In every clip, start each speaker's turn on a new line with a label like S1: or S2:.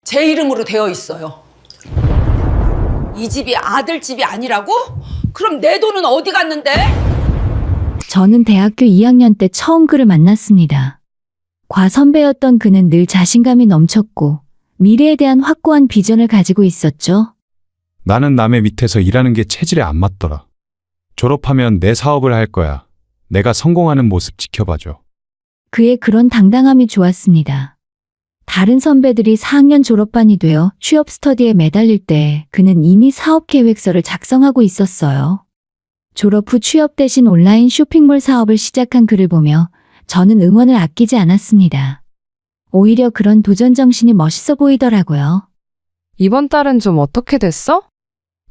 S1: 제 이름으로 되어 있어요. 이 집이 아들 집이 아니라고? 그럼 내 돈은 어디 갔는데?
S2: 저는 대학교 2학년 때 처음 그를 만났습니다. 과선배였던 그는 늘 자신감이 넘쳤고 미래에 대한 확고한 비전을 가지고 있었죠.
S3: 나는 남의 밑에서 일하는 게 체질에 안 맞더라. 졸업하면 내 사업을 할 거야. 내가 성공하는 모습 지켜봐줘.
S2: 그의 그런 당당함이 좋았습니다. 다른 선배들이 4학년 졸업반이 되어 취업 스터디에 매달릴 때 그는 이미 사업 계획서를 작성하고 있었어요. 졸업 후 취업 대신 온라인 쇼핑몰 사업을 시작한 그를 보며 저는 응원을 아끼지 않았습니다. 오히려 그런 도전 정신이 멋있어 보이더라고요.
S4: 이번 달은 좀 어떻게 됐어?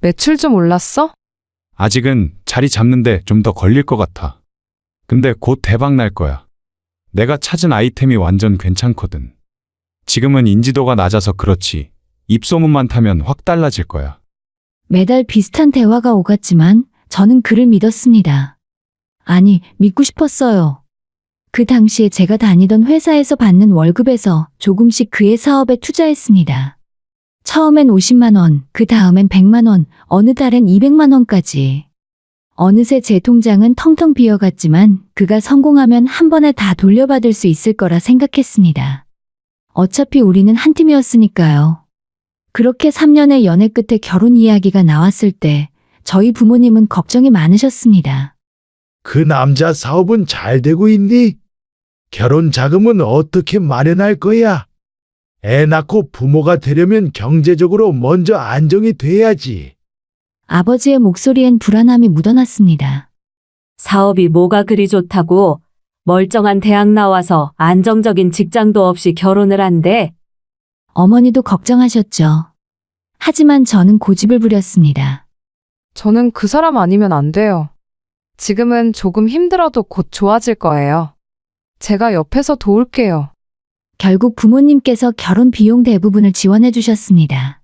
S4: 매출 좀 올랐어?
S3: 아직은 자리 잡는데 좀 더 걸릴 것 같아. 근데 곧 대박 날 거야. 내가 찾은 아이템이 완전 괜찮거든. 지금은 인지도가 낮아서 그렇지. 입소문만 타면 확 달라질 거야.
S2: 매달 비슷한 대화가 오갔지만 저는 그를 믿었습니다. 아니, 믿고 싶었어요. 그 당시에 제가 다니던 회사에서 받는 월급에서 조금씩 그의 사업에 투자했습니다. 처음엔 50만 원, 그 다음엔 100만 원, 어느 달엔 200만 원까지. 어느새 제 통장은 텅텅 비어갔지만 그가 성공하면 한 번에 다 돌려받을 수 있을 거라 생각했습니다. 어차피 우리는 한 팀이었으니까요. 그렇게 3년의 연애 끝에 결혼 이야기가 나왔을 때 저희 부모님은 걱정이 많으셨습니다.
S5: 그 남자 사업은 잘 되고 있니? 결혼 자금은 어떻게 마련할 거야? 애 낳고 부모가 되려면 경제적으로 먼저 안정이 돼야지.
S2: 아버지의 목소리엔 불안함이 묻어났습니다.
S6: 사업이 뭐가 그리 좋다고 멀쩡한 대학 나와서 안정적인 직장도 없이 결혼을 한대.
S2: 어머니도 걱정하셨죠. 하지만 저는 고집을 부렸습니다.
S4: 저는 그 사람 아니면 안 돼요. 지금은 조금 힘들어도 곧 좋아질 거예요. 제가 옆에서 도울게요.
S2: 결국 부모님께서 결혼 비용 대부분을 지원해 주셨습니다.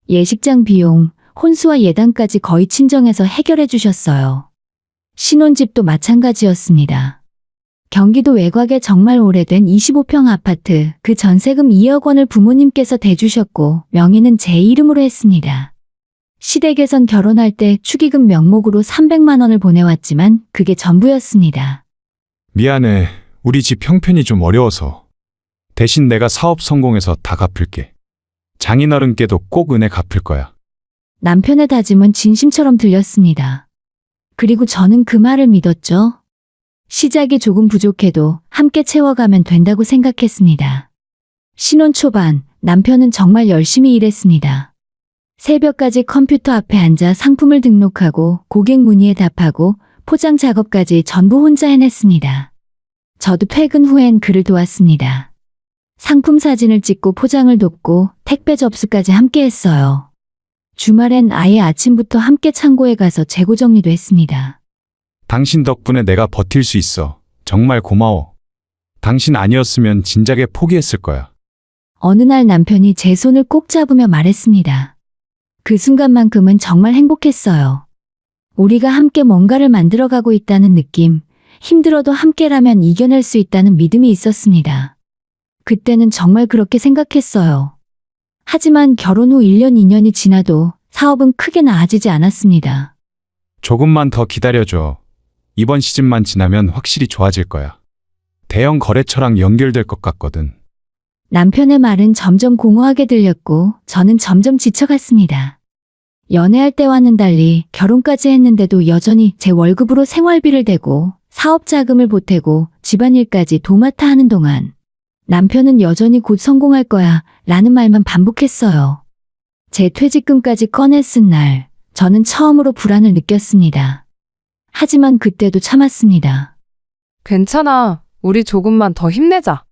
S2: 예식장 비용, 혼수와 예단까지 거의 친정에서 해결해 주셨어요. 신혼집도 마찬가지였습니다. 경기도 외곽에 정말 오래된 25평 아파트, 그 전세금 2억 원을 부모님께서 대주셨고 명의는 제 이름으로 했습니다. 시댁에선 결혼할 때 축의금 명목으로 300만 원을 보내왔지만 그게 전부였습니다.
S3: 미안해. 우리 집 형편이 좀 어려워서. 대신 내가 사업 성공해서 다 갚을게. 장인어른께도 꼭 은혜 갚을 거야.
S2: 남편의 다짐은 진심처럼 들렸습니다. 그리고 저는 그 말을 믿었죠. 시작이 조금 부족해도 함께 채워가면 된다고 생각했습니다. 신혼 초반, 남편은 정말 열심히 일했습니다. 새벽까지 컴퓨터 앞에 앉아 상품을 등록하고 고객 문의에 답하고 포장 작업까지 전부 혼자 해냈습니다. 저도 퇴근 후엔 그를 도왔습니다. 상품 사진을 찍고 포장을 돕고 택배 접수까지 함께 했어요. 주말엔 아예 아침부터 함께 창고에 가서 재고 정리도 했습니다.
S3: 당신 덕분에 내가 버틸 수 있어. 정말 고마워. 당신 아니었으면 진작에 포기했을 거야.
S2: 어느 날 남편이 제 손을 꼭 잡으며 말했습니다. 그 순간만큼은 정말 행복했어요. 우리가 함께 뭔가를 만들어가고 있다는 느낌, 힘들어도 함께라면 이겨낼 수 있다는 믿음이 있었습니다. 그때는 정말 그렇게 생각했어요. 하지만 결혼 후 1년, 2년이 지나도 사업은 크게 나아지지 않았습니다.
S3: 조금만 더 기다려줘. 이번 시즌만 지나면 확실히 좋아질 거야. 대형 거래처랑 연결될 것 같거든.
S2: 남편의 말은 점점 공허하게 들렸고 저는 점점 지쳐갔습니다. 연애할 때와는 달리 결혼까지 했는데도 여전히 제 월급으로 생활비를 대고 사업 자금을 보태고 집안일까지 도맡아 하는 동안 남편은 여전히 곧 성공할 거야 라는 말만 반복했어요. 제 퇴직금까지 꺼내 쓴 날 저는 처음으로 불안을 느꼈습니다. 하지만 그때도 참았습니다.
S4: 괜찮아. 우리 조금만 더 힘내자.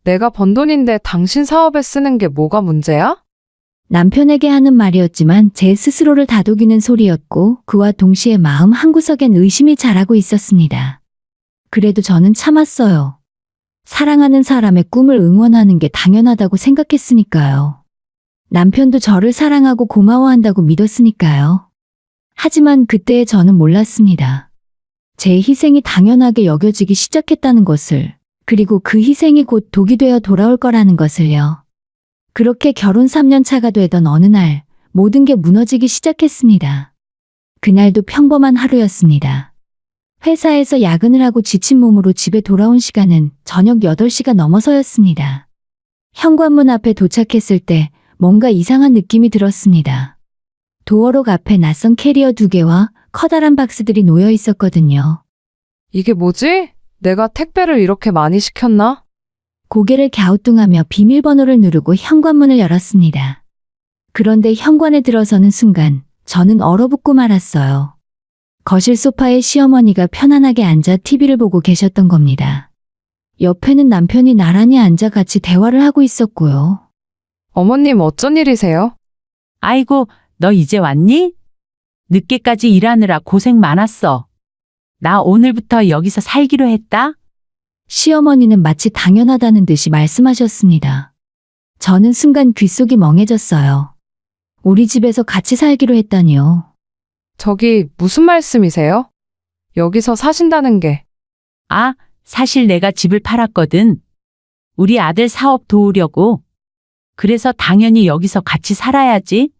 S4: 내가 번 돈인데 당신 사업에 쓰는 게 뭐가 문제야?
S2: 남편에게 하는 말이었지만 제 스스로를 다독이는 소리였고 그와 동시에 마음 한구석엔 의심이 자라고 있었습니다. 그래도 저는 참았어요. 사랑하는 사람의 꿈을 응원하는 게 당연하다고 생각했으니까요. 남편도 저를 사랑하고 고마워한다고 믿었으니까요. 하지만 그때의 저는 몰랐습니다. 제 희생이 당연하게 여겨지기 시작했다는 것을, 그리고 그 희생이 곧 독이 되어 돌아올 거라는 것을요. 그렇게 결혼 3년 차가 되던 어느 날 모든 게 무너지기 시작했습니다. 그날도 평범한 하루였습니다. 회사에서 야근을 하고 지친 몸으로 집에 돌아온 시간은 저녁 8시가 넘어서였습니다. 현관문 앞에 도착했을 때 뭔가 이상한 느낌이 들었습니다. 도어록 앞에 낯선 캐리어 2개와 커다란 박스들이 놓여 있었거든요.
S4: 이게 뭐지? 내가 택배를 이렇게 많이 시켰나?
S2: 고개를 갸우뚱하며 비밀번호를 누르고 현관문을 열었습니다. 그런데 현관에 들어서는 순간 저는 얼어붙고 말았어요. 거실 소파에 시어머니가 편안하게 앉아 TV를 보고 계셨던 겁니다. 옆에는 남편이 나란히 앉아 같이 대화를 하고 있었고요.
S4: 어머님 어쩐 일이세요?
S7: 아이고, 너 이제 왔니? 늦게까지 일하느라 고생 많았어. 나 오늘부터 여기서 살기로 했다.
S2: 시어머니는 마치 당연하다는 듯이 말씀하셨습니다. 저는 순간 귓속이 멍해졌어요. 우리 집에서 같이 살기로 했다니요.
S4: 저기 무슨 말씀이세요? 여기서 사신다는 게.
S7: 아, 사실 내가 집을 팔았거든. 우리 아들 사업 도우려고. 그래서 당연히 여기서 같이 살아야지.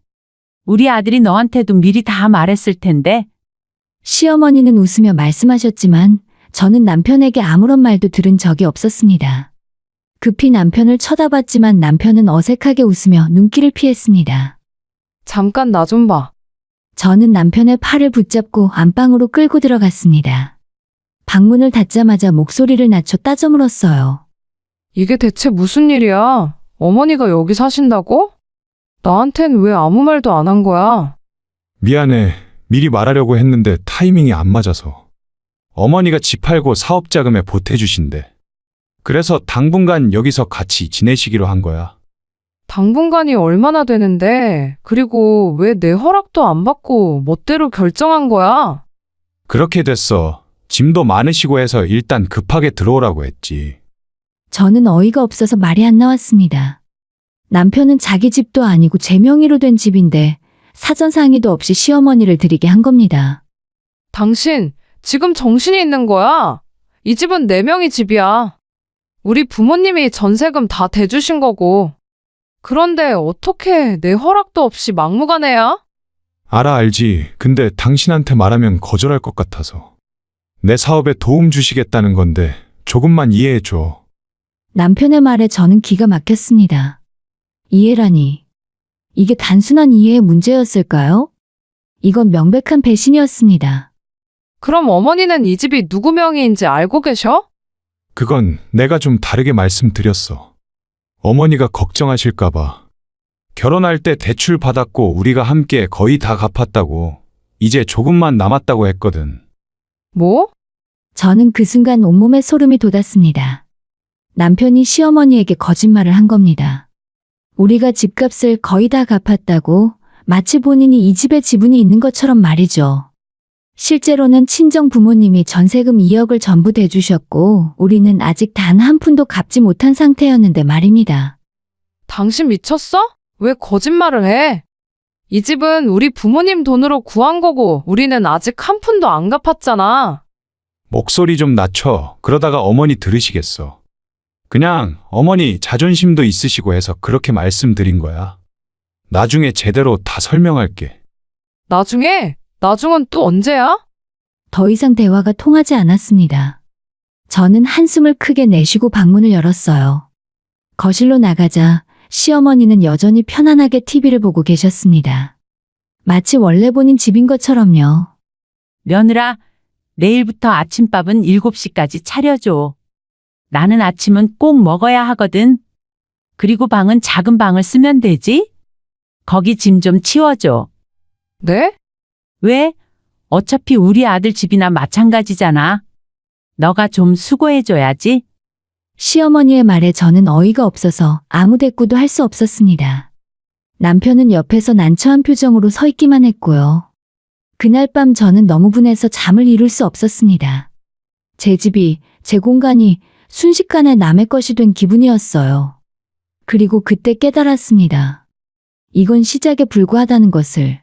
S7: 우리 아들이 너한테도 미리 다 말했을 텐데.
S2: 시어머니는 웃으며 말씀하셨지만 저는 남편에게 아무런 말도 들은 적이 없었습니다. 급히 남편을 쳐다봤지만 남편은 어색하게 웃으며 눈길을 피했습니다.
S4: 잠깐 나 좀 봐.
S2: 저는 남편의 팔을 붙잡고 안방으로 끌고 들어갔습니다. 방문을 닫자마자 목소리를 낮춰 따져 물었어요.
S4: 이게 대체 무슨 일이야? 어머니가 여기 사신다고? 나한텐 왜 아무 말도 안 한 거야?
S3: 미안해. 미리 말하려고 했는데 타이밍이 안 맞아서. 어머니가 집 팔고 사업 자금에 보태주신대. 그래서 당분간 여기서 같이 지내시기로 한 거야.
S4: 당분간이 얼마나 되는데, 그리고 왜 내 허락도 안 받고 멋대로 결정한 거야?
S3: 그렇게 됐어. 짐도 많으시고 해서 일단 급하게 들어오라고 했지.
S2: 저는 어이가 없어서 말이 안 나왔습니다. 남편은 자기 집도 아니고 제 명의로 된 집인데 사전 상의도 없이 시어머니를 드리게 한 겁니다.
S4: 당신, 지금 정신이 있는 거야? 이 집은 내 명의 집이야. 우리 부모님이 전세금 다 대주신 거고. 그런데 어떻게 내 허락도 없이 막무가내야?
S3: 알지. 근데 당신한테 말하면 거절할 것 같아서. 내 사업에 도움 주시겠다는 건데 조금만 이해해줘.
S2: 남편의 말에 저는 기가 막혔습니다. 이해라니. 이게 단순한 이해의 문제였을까요? 이건 명백한 배신이었습니다.
S4: 그럼 어머니는 이 집이 누구 명의인지 알고 계셔?
S3: 그건 내가 좀 다르게 말씀드렸어. 어머니가 걱정하실까봐. 결혼할 때 대출 받았고 우리가 함께 거의 다 갚았다고. 이제 조금만 남았다고 했거든.
S4: 뭐?
S2: 저는 그 순간 온몸에 소름이 돋았습니다. 남편이 시어머니에게 거짓말을 한 겁니다. 우리가 집값을 거의 다 갚았다고 마치 본인이 이 집에 지분이 있는 것처럼 말이죠. 실제로는 친정 부모님이 전세금 2억을 전부 대주셨고 우리는 아직 단 한 푼도 갚지 못한 상태였는데 말입니다.
S4: 당신 미쳤어? 왜 거짓말을 해? 이 집은 우리 부모님 돈으로 구한 거고 우리는 아직 한 푼도 안 갚았잖아.
S3: 목소리 좀 낮춰. 그러다가 어머니 들으시겠어. 그냥 어머니 자존심도 있으시고 해서 그렇게 말씀드린 거야. 나중에 제대로 다 설명할게.
S4: 나중에? 나중은 또 언제야?
S2: 더 이상 대화가 통하지 않았습니다. 저는 한숨을 크게 내쉬고 방문을 열었어요. 거실로 나가자 시어머니는 여전히 편안하게 TV를 보고 계셨습니다. 마치 원래 본인 집인 것처럼요.
S7: 며느라, 내일부터 아침밥은 7시까지 차려줘. 나는 아침은 꼭 먹어야 하거든. 그리고 방은 작은 방을 쓰면 되지? 거기 짐 좀 치워줘.
S4: 네?
S7: 왜? 어차피 우리 아들 집이나 마찬가지잖아. 너가 좀 수고해줘야지.
S2: 시어머니의 말에 저는 어이가 없어서 아무 대꾸도 할 수 없었습니다. 남편은 옆에서 난처한 표정으로 서 있기만 했고요. 그날 밤 저는 너무 분해서 잠을 이룰 수 없었습니다. 제 집이, 제 공간이 순식간에 남의 것이 된 기분이었어요. 그리고 그때 깨달았습니다. 이건 시작에 불과하다는 것을.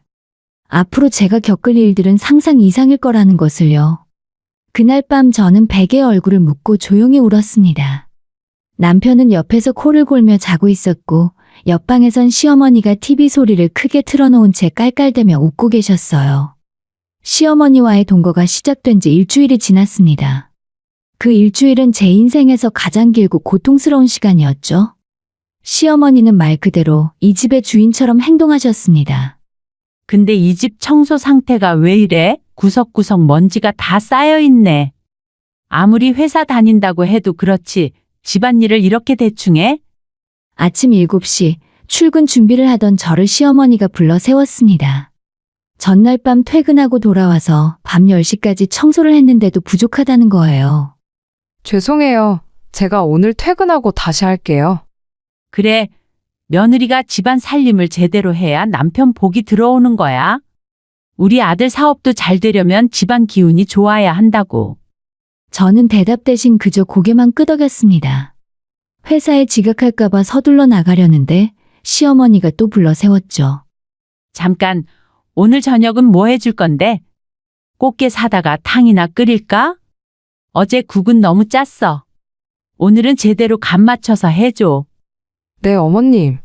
S2: 앞으로 제가 겪을 일들은 상상 이상일 거라는 것을요. 그날 밤 저는 베개에 얼굴을 묻고 조용히 울었습니다. 남편은 옆에서 코를 골며 자고 있었고 옆방에선 시어머니가 TV 소리를 크게 틀어놓은 채 깔깔대며 웃고 계셨어요. 시어머니와의 동거가 시작된 지 일주일이 지났습니다. 그 일주일은 제 인생에서 가장 길고 고통스러운 시간이었죠. 시어머니는 말 그대로 이 집의 주인처럼 행동하셨습니다.
S7: 근데 이 집 청소 상태가 왜 이래? 구석구석 먼지가 다 쌓여 있네. 아무리 회사 다닌다고 해도 그렇지 집안일을 이렇게 대충 해?
S2: 아침 7시 출근 준비를 하던 저를 시어머니가 불러 세웠습니다. 전날 밤 퇴근하고 돌아와서 밤 10시까지 청소를 했는데도 부족하다는 거예요.
S4: 죄송해요. 제가 오늘 퇴근하고 다시 할게요.
S7: 그래, 며느리가 집안 살림을 제대로 해야 남편 복이 들어오는 거야. 우리 아들 사업도 잘 되려면 집안 기운이 좋아야 한다고.
S2: 저는 대답 대신 그저 고개만 끄덕였습니다. 회사에 지각할까봐 서둘러 나가려는데 시어머니가 또 불러 세웠죠.
S7: 잠깐, 오늘 저녁은 뭐 해줄 건데? 꽃게 사다가 탕이나 끓일까? 어제 국은 너무 짰어. 오늘은 제대로 간 맞춰서 해줘.
S4: 네, 어머님.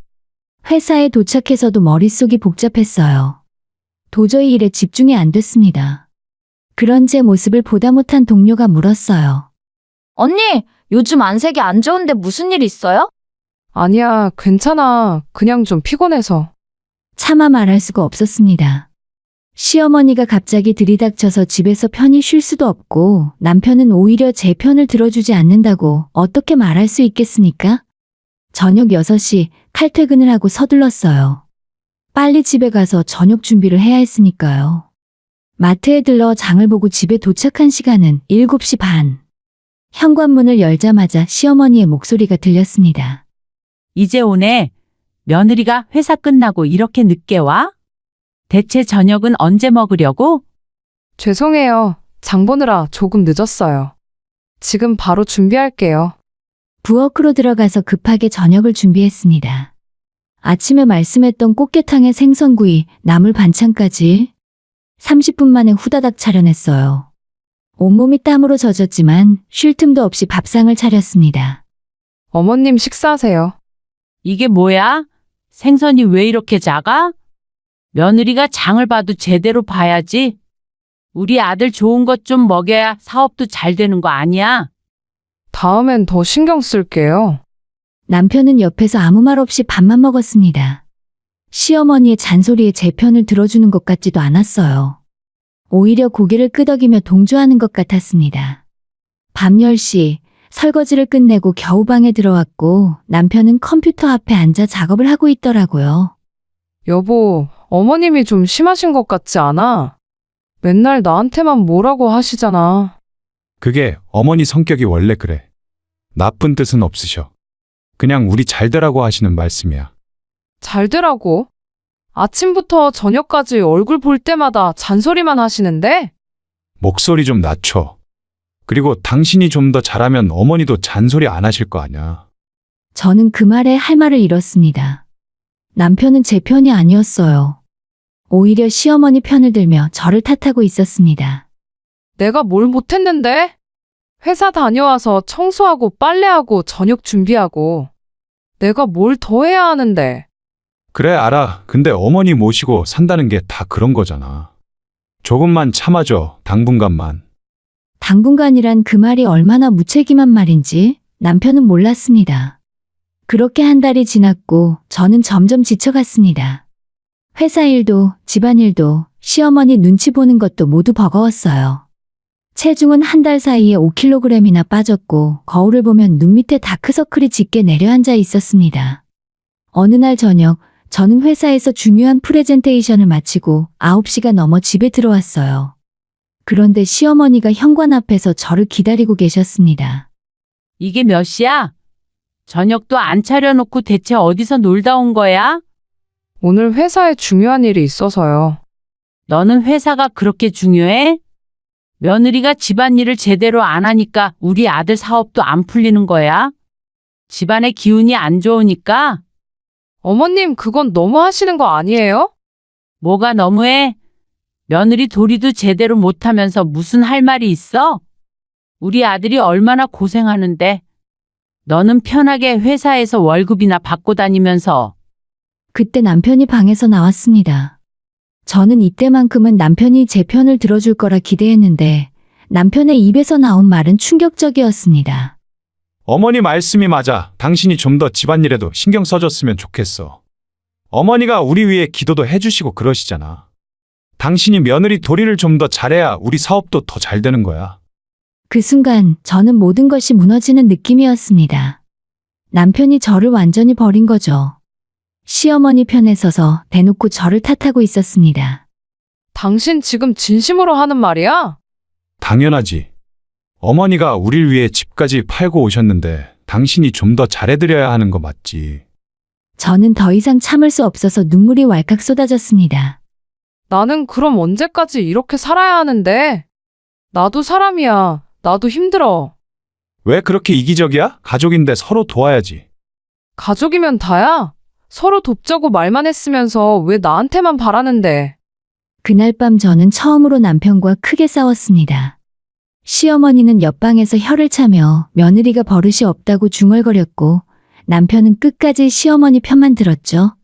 S2: 회사에 도착해서도 머릿속이 복잡했어요. 도저히 일에 집중이 안 됐습니다. 그런 제 모습을 보다 못한 동료가 물었어요.
S8: 언니, 요즘 안색이 안 좋은데 무슨 일 있어요?
S4: 아니야, 괜찮아. 그냥 좀 피곤해서.
S2: 차마 말할 수가 없었습니다. 시어머니가 갑자기 들이닥쳐서 집에서 편히 쉴 수도 없고 남편은 오히려 제 편을 들어주지 않는다고 어떻게 말할 수 있겠습니까? 저녁 6시 칼퇴근을 하고 서둘렀어요. 빨리 집에 가서 저녁 준비를 해야 했으니까요. 마트에 들러 장을 보고 집에 도착한 시간은 7시 반. 현관문을 열자마자 시어머니의 목소리가 들렸습니다.
S7: 이제 오네. 며느리가 회사 끝나고 이렇게 늦게 와? 대체 저녁은 언제 먹으려고?
S4: 죄송해요. 장 보느라 조금 늦었어요. 지금 바로 준비할게요.
S2: 부엌으로 들어가서 급하게 저녁을 준비했습니다. 아침에 말씀했던 꽃게탕에 생선구이, 나물 반찬까지 30분 만에 후다닥 차려냈어요. 온몸이 땀으로 젖었지만 쉴 틈도 없이 밥상을 차렸습니다.
S4: 어머님 식사하세요.
S7: 이게 뭐야? 생선이 왜 이렇게 작아? 며느리가 장을 봐도 제대로 봐야지. 우리 아들 좋은 것 좀 먹여야 사업도 잘 되는 거 아니야?
S4: 다음엔 더 신경 쓸게요.
S2: 남편은 옆에서 아무 말 없이 밥만 먹었습니다. 시어머니의 잔소리에 제 편을 들어주는 것 같지도 않았어요. 오히려 고개를 끄덕이며 동조하는 것 같았습니다. 밤 10시 설거지를 끝내고 겨우 방에 들어왔고 남편은 컴퓨터 앞에 앉아 작업을 하고 있더라고요.
S4: 여보, 어머님이 좀 심하신 것 같지 않아? 맨날 나한테만 뭐라고 하시잖아.
S3: 그게 어머니 성격이 원래 그래. 나쁜 뜻은 없으셔. 그냥 우리 잘 되라고 하시는 말씀이야.
S4: 잘 되라고? 아침부터 저녁까지 얼굴 볼 때마다 잔소리만 하시는데?
S3: 목소리 좀 낮춰. 그리고 당신이 좀 더 잘하면 어머니도 잔소리 안 하실 거 아냐.
S2: 저는 그 말에 할 말을 잃었습니다. 남편은 제 편이 아니었어요. 오히려 시어머니 편을 들며 저를 탓하고 있었습니다.
S4: 내가 뭘 못했는데? 회사 다녀와서 청소하고 빨래하고 저녁 준비하고. 내가 뭘 더 해야 하는데?
S3: 그래, 알아. 근데 어머니 모시고 산다는 게 다 그런 거잖아. 조금만 참아줘, 당분간만.
S2: 당분간이란 그 말이 얼마나 무책임한 말인지 남편은 몰랐습니다. 그렇게 한 달이 지났고 저는 점점 지쳐갔습니다. 회사 일도 집안일도 시어머니 눈치 보는 것도 모두 버거웠어요. 체중은 한 달 사이에 5kg이나 빠졌고 거울을 보면 눈 밑에 다크서클이 짙게 내려앉아 있었습니다. 어느 날 저녁 저는 회사에서 중요한 프레젠테이션을 마치고 9시가 넘어 집에 들어왔어요. 그런데 시어머니가 현관 앞에서 저를 기다리고 계셨습니다.
S7: 이게 몇 시야? 저녁도 안 차려놓고 대체 어디서 놀다 온 거야?
S4: 오늘 회사에 중요한 일이 있어서요.
S7: 너는 회사가 그렇게 중요해? 며느리가 집안일을 제대로 안 하니까 우리 아들 사업도 안 풀리는 거야? 집안의 기운이 안 좋으니까?
S4: 어머님, 그건 너무 하시는 거 아니에요?
S7: 뭐가 너무해? 며느리 도리도 제대로 못하면서 무슨 할 말이 있어? 우리 아들이 얼마나 고생하는데 너는 편하게 회사에서 월급이나 받고 다니면서
S2: 그때 남편이 방에서 나왔습니다. 저는 이때만큼은 남편이 제 편을 들어줄 거라 기대했는데 남편의 입에서 나온 말은 충격적이었습니다.
S3: 어머니 말씀이 맞아. 당신이 좀 더 집안일에도 신경 써줬으면 좋겠어. 어머니가 우리 위해 기도도 해주시고 그러시잖아. 당신이 며느리 도리를 좀 더 잘해야 우리 사업도 더 잘 되는 거야.
S2: 그 순간 저는 모든 것이 무너지는 느낌이었습니다. 남편이 저를 완전히 버린 거죠. 시어머니 편에 서서 대놓고 저를 탓하고 있었습니다.
S4: 당신 지금 진심으로 하는 말이야?
S3: 당연하지. 어머니가 우릴 위해 집까지 팔고 오셨는데 당신이 좀 더 잘해드려야 하는 거 맞지.
S2: 저는 더 이상 참을 수 없어서 눈물이 왈칵 쏟아졌습니다.
S4: 나는 그럼 언제까지 이렇게 살아야 하는데? 나도 사람이야. 나도 힘들어.
S3: 왜 그렇게 이기적이야? 가족인데 서로 도와야지.
S4: 가족이면 다야? 서로 돕자고 말만 했으면서 왜 나한테만 바라는데?
S2: 그날 밤 저는 처음으로 남편과 크게 싸웠습니다. 시어머니는 옆방에서 혀를 차며 며느리가 버릇이 없다고 중얼거렸고 남편은 끝까지 시어머니 편만 들었죠.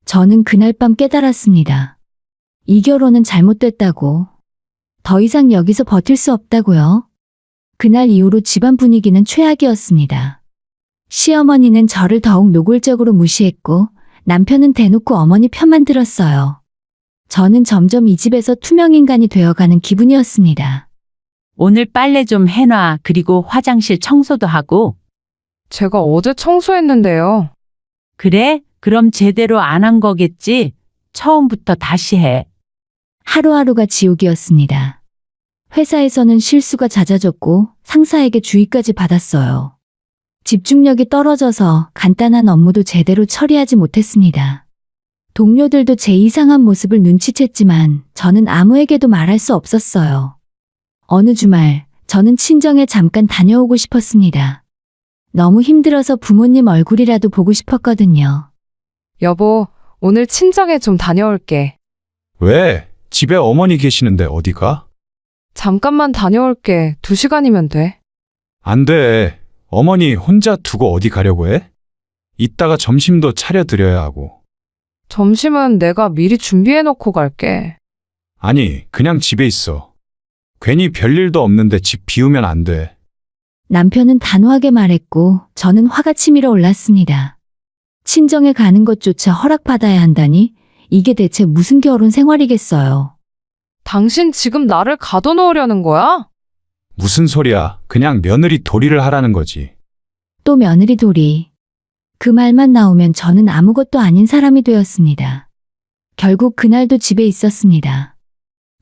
S2: 저는 그날 밤 깨달았습니다. 이 결혼은 잘못됐다고. 더 이상 여기서 버틸 수 없다고요. 그날 이후로 집안 분위기는 최악이었습니다. 시어머니는 저를 더욱 노골적으로 무시했고 남편은 대놓고 어머니 편만 들었어요. 저는 점점 이 집에서 투명인간이 되어가는 기분이었습니다.
S7: 오늘 빨래 좀 해놔. 그리고 화장실 청소도 하고.
S4: 제가 어제 청소했는데요.
S7: 그래? 그럼 제대로 안 한 거겠지? 처음부터 다시 해.
S2: 하루하루가 지옥이었습니다. 회사에서는 실수가 잦아졌고 상사에게 주의까지 받았어요. 집중력이 떨어져서 간단한 업무도 제대로 처리하지 못했습니다. 동료들도 제 이상한 모습을 눈치챘지만 저는 아무에게도 말할 수 없었어요. 어느 주말 저는 친정에 잠깐 다녀오고 싶었습니다. 너무 힘들어서 부모님 얼굴이라도 보고 싶었거든요.
S4: 여보, 오늘 친정에 좀 다녀올게.
S3: 왜? 집에 어머니 계시는데 어디가?
S4: 잠깐만 다녀올게. 2시간이면 돼.
S3: 안 돼. 어머니 혼자 두고 어디 가려고 해? 이따가 점심도 차려드려야 하고.
S4: 점심은 내가 미리 준비해놓고 갈게.
S3: 아니, 그냥 집에 있어. 괜히 별일도 없는데 집 비우면 안 돼.
S2: 남편은 단호하게 말했고 저는 화가 치밀어 올랐습니다. 친정에 가는 것조차 허락받아야 한다니 이게 대체 무슨 결혼 생활이겠어요.
S4: 당신 지금 나를 가둬놓으려는 거야?
S3: 무슨 소리야. 그냥 며느리 도리를 하라는 거지.
S2: 또 며느리 도리. 그 말만 나오면 저는 아무것도 아닌 사람이 되었습니다. 결국 그날도 집에 있었습니다.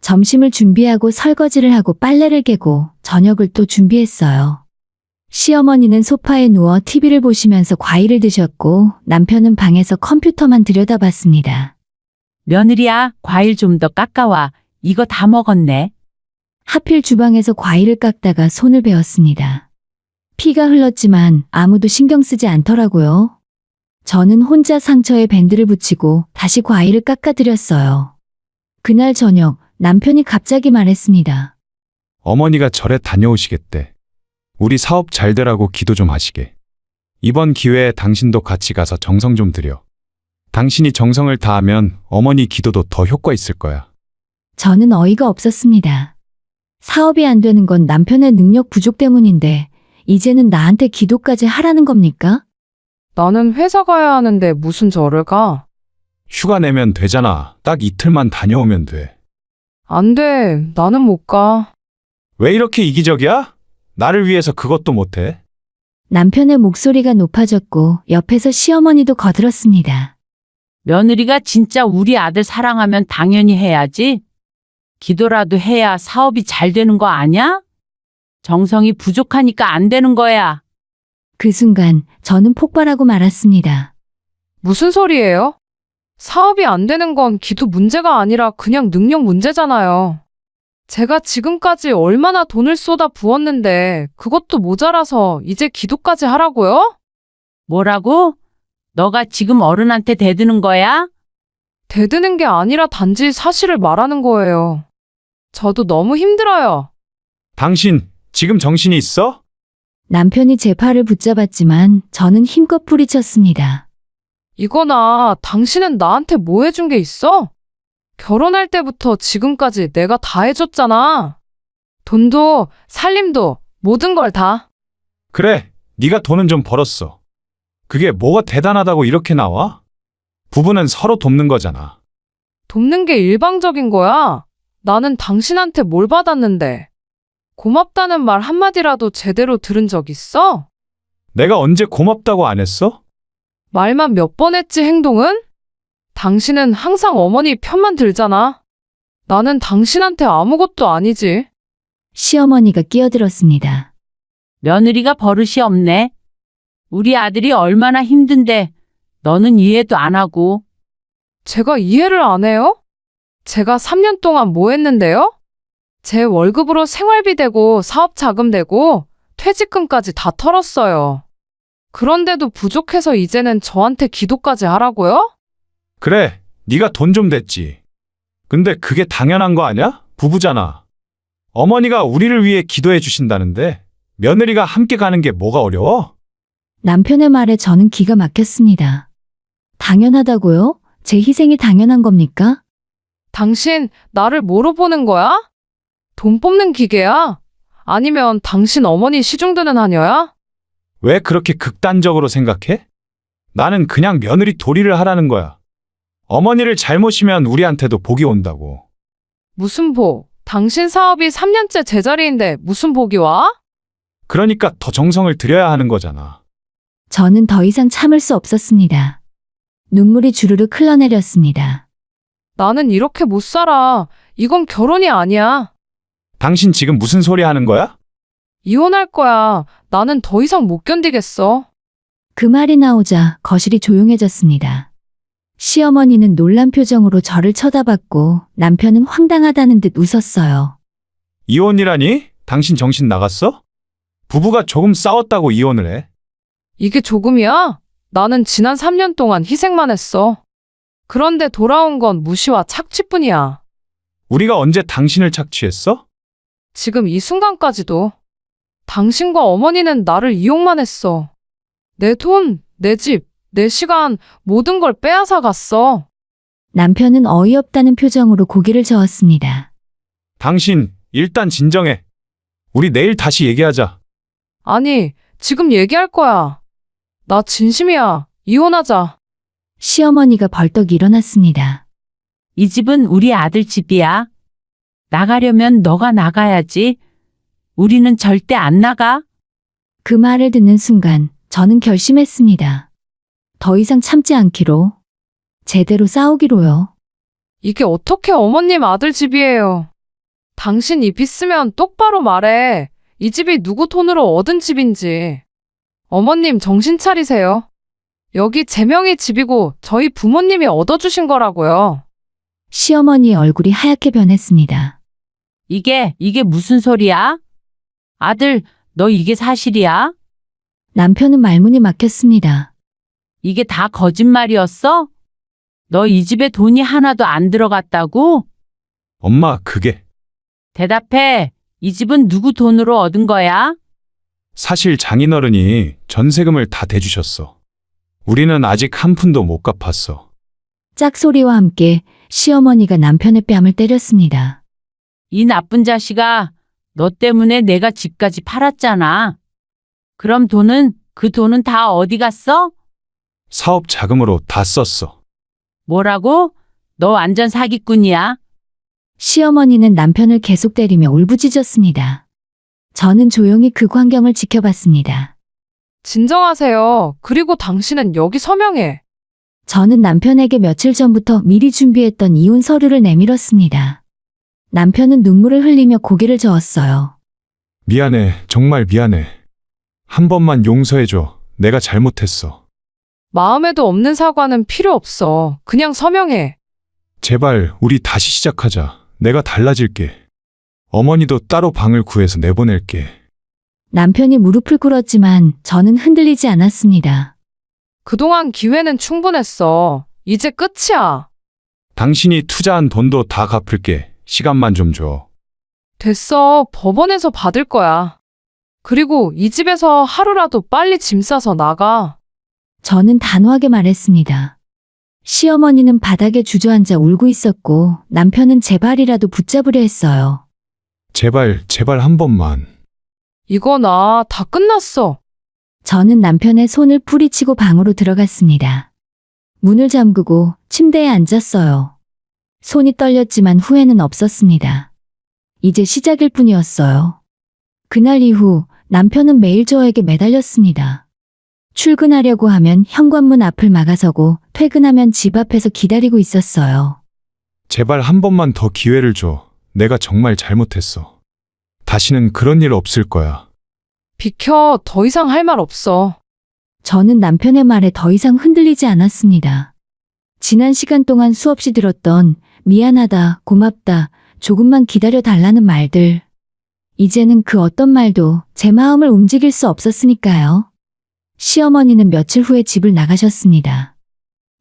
S2: 점심을 준비하고 설거지를 하고 빨래를 개고 저녁을 또 준비했어요. 시어머니는 소파에 누워 TV를 보시면서 과일을 드셨고 남편은 방에서 컴퓨터만 들여다봤습니다.
S7: 며느리야, 과일 좀 더 깎아와. 이거 다 먹었네.
S2: 하필 주방에서 과일을 깎다가 손을 베었습니다. 피가 흘렀지만 아무도 신경 쓰지 않더라고요. 저는 혼자 상처에 밴드를 붙이고 다시 과일을 깎아드렸어요. 그날 저녁 남편이 갑자기 말했습니다.
S3: 어머니가 절에 다녀오시겠대. 우리 사업 잘 되라고 기도 좀 하시게. 이번 기회에 당신도 같이 가서 정성 좀 들여. 당신이 정성을 다하면 어머니 기도도 더 효과 있을 거야.
S2: 저는 어이가 없었습니다. 사업이 안 되는 건 남편의 능력 부족 때문인데 이제는 나한테 기도까지 하라는 겁니까?
S4: 나는 회사 가야 하는데 무슨 절을 가?
S3: 휴가 내면 되잖아. 딱 이틀만 다녀오면 돼.
S4: 안 돼. 나는 못 가.
S3: 왜 이렇게 이기적이야? 나를 위해서 그것도 못해?
S2: 남편의 목소리가 높아졌고 옆에서 시어머니도 거들었습니다.
S7: 며느리가 진짜 우리 아들 사랑하면 당연히 해야지. 기도라도 해야 사업이 잘 되는 거 아냐? 정성이 부족하니까 안 되는 거야.
S2: 그 순간 저는 폭발하고 말았습니다.
S4: 무슨 소리예요? 사업이 안 되는 건 기도 문제가 아니라 그냥 능력 문제잖아요. 제가 지금까지 얼마나 돈을 쏟아 부었는데 그것도 모자라서 이제 기도까지 하라고요?
S7: 뭐라고? 너가 지금 어른한테 대드는 거야?
S4: 대드는 게 아니라 단지 사실을 말하는 거예요. 저도 너무 힘들어요.
S3: 당신 지금 정신이 있어?
S2: 남편이 제 팔을 붙잡았지만 저는 힘껏 뿌리쳤습니다.
S4: 이거나 당신은 나한테 뭐 해준 게 있어? 결혼할 때부터 지금까지 내가 다 해줬잖아. 돈도, 살림도, 모든 걸 다.
S3: 그래, 네가 돈은 좀 벌었어. 그게 뭐가 대단하다고 이렇게 나와? 부부는 서로 돕는 거잖아.
S4: 돕는 게 일방적인 거야. 나는 당신한테 뭘 받았는데. 고맙다는 말 한마디라도 제대로 들은 적 있어?
S3: 내가 언제 고맙다고 안 했어?
S4: 말만 몇 번 했지 행동은? 당신은 항상 어머니 편만 들잖아. 나는 당신한테 아무것도 아니지.
S2: 시어머니가 끼어들었습니다.
S7: 며느리가 버릇이 없네. 우리 아들이 얼마나 힘든데 너는 이해도 안 하고.
S4: 제가 이해를 안 해요? 제가 3년 동안 뭐 했는데요? 제 월급으로 생활비 대고 사업 자금 대고 퇴직금까지 다 털었어요. 그런데도 부족해서 이제는 저한테 기도까지 하라고요?
S3: 그래, 네가 돈 좀 댔지. 근데 그게 당연한 거 아냐? 부부잖아. 어머니가 우리를 위해 기도해 주신다는데 며느리가 함께 가는 게 뭐가 어려워?
S2: 남편의 말에 저는 기가 막혔습니다. 당연하다고요? 제 희생이 당연한 겁니까?
S4: 당신 나를 뭐로 보는 거야? 돈 뽑는 기계야? 아니면 당신 어머니 시중드는 하녀야?
S3: 왜 그렇게 극단적으로 생각해? 나는 그냥 며느리 도리를 하라는 거야. 어머니를 잘 모시면 우리한테도 복이 온다고.
S4: 무슨 복? 당신 사업이 3년째 제자리인데 무슨 복이 와?
S3: 그러니까 더 정성을 들여야 하는 거잖아.
S2: 저는 더 이상 참을 수 없었습니다. 눈물이 주르륵 흘러내렸습니다.
S4: 나는 이렇게 못 살아. 이건 결혼이 아니야.
S3: 당신 지금 무슨 소리 하는 거야?
S4: 이혼할 거야. 나는 더 이상 못 견디겠어.
S2: 그 말이 나오자 거실이 조용해졌습니다. 시어머니는 놀란 표정으로 저를 쳐다봤고 남편은 황당하다는 듯 웃었어요.
S3: 이혼이라니? 당신 정신 나갔어? 부부가 조금 싸웠다고 이혼을 해?
S4: 이게 조금이야? 나는 지난 3년 동안 희생만 했어. 그런데 돌아온 건 무시와 착취뿐이야.
S3: 우리가 언제 당신을 착취했어?
S4: 지금 이 순간까지도. 당신과 어머니는 나를 이용만 했어. 내 돈, 내 집, 내 시간, 모든 걸 빼앗아 갔어.
S2: 남편은 어이없다는 표정으로 고개를 저었습니다.
S3: 당신, 일단 진정해. 우리 내일 다시 얘기하자.
S4: 아니, 지금 얘기할 거야. 나 진심이야. 이혼하자.
S2: 시어머니가 벌떡 일어났습니다.
S7: 이 집은 우리 아들 집이야. 나가려면 너가 나가야지. 우리는 절대 안 나가.
S2: 그 말을 듣는 순간 저는 결심했습니다. 더 이상 참지 않기로, 제대로 싸우기로요.
S4: 이게 어떻게 어머님 아들 집이에요. 당신 입 있으면 똑바로 말해. 이 집이 누구 돈으로 얻은 집인지. 어머님 정신 차리세요. 여기 제 명의 집이고 저희 부모님이 얻어주신 거라고요.
S2: 시어머니의 얼굴이 하얗게 변했습니다.
S7: 이게 무슨 소리야? 아들, 너 이게 사실이야?
S2: 남편은 말문이 막혔습니다.
S7: 이게 다 거짓말이었어? 너 이 집에 돈이 하나도 안 들어갔다고?
S3: 엄마, 그게
S7: 대답해. 이 집은 누구 돈으로 얻은 거야?
S3: 사실 장인어른이 전세금을 다 대주셨어. 우리는 아직 한 푼도 못 갚았어.
S2: 짝소리와 함께 시어머니가 남편의 뺨을 때렸습니다.
S7: 이 나쁜 자식아, 너 때문에 내가 집까지 팔았잖아. 그럼 그 돈은 다 어디 갔어?
S3: 사업 자금으로 다 썼어.
S7: 뭐라고? 너 완전 사기꾼이야.
S2: 시어머니는 남편을 계속 때리며 울부짖었습니다. 저는 조용히 그 광경을 지켜봤습니다.
S4: 진정하세요. 그리고 당신은 여기 서명해.
S2: 저는 남편에게 며칠 전부터 미리 준비했던 이혼 서류를 내밀었습니다. 남편은 눈물을 흘리며 고개를 저었어요.
S3: 미안해, 정말 미안해. 한 번만 용서해줘. 내가 잘못했어.
S4: 마음에도 없는 사과는 필요 없어. 그냥 서명해.
S3: 제발 우리 다시 시작하자. 내가 달라질게. 어머니도 따로 방을 구해서 내보낼게.
S2: 남편이 무릎을 꿇었지만 저는 흔들리지 않았습니다.
S4: 그동안 기회는 충분했어. 이제 끝이야.
S3: 당신이 투자한 돈도 다 갚을게. 시간만 좀 줘.
S4: 됐어. 법원에서 받을 거야. 그리고 이 집에서 하루라도 빨리 짐 싸서 나가.
S2: 저는 단호하게 말했습니다. 시어머니는 바닥에 주저앉아 울고 있었고 남편은 제 발이라도 붙잡으려 했어요.
S3: 제발, 제발 한 번만.
S4: 이거나 다 끝났어.
S2: 저는 남편의 손을 뿌리치고 방으로 들어갔습니다. 문을 잠그고 침대에 앉았어요. 손이 떨렸지만 후회는 없었습니다. 이제 시작일 뿐이었어요. 그날 이후 남편은 매일 저에게 매달렸습니다. 출근하려고 하면 현관문 앞을 막아서고 퇴근하면 집 앞에서 기다리고 있었어요.
S3: 제발 한 번만 더 기회를 줘. 내가 정말 잘못했어. 다시는 그런 일 없을 거야.
S4: 비켜, 더 이상 할 말 없어.
S2: 저는 남편의 말에 더 이상 흔들리지 않았습니다. 지난 시간 동안 수없이 들었던 미안하다, 고맙다, 조금만 기다려 달라는 말들. 이제는 그 어떤 말도 제 마음을 움직일 수 없었으니까요. 시어머니는 며칠 후에 집을 나가셨습니다.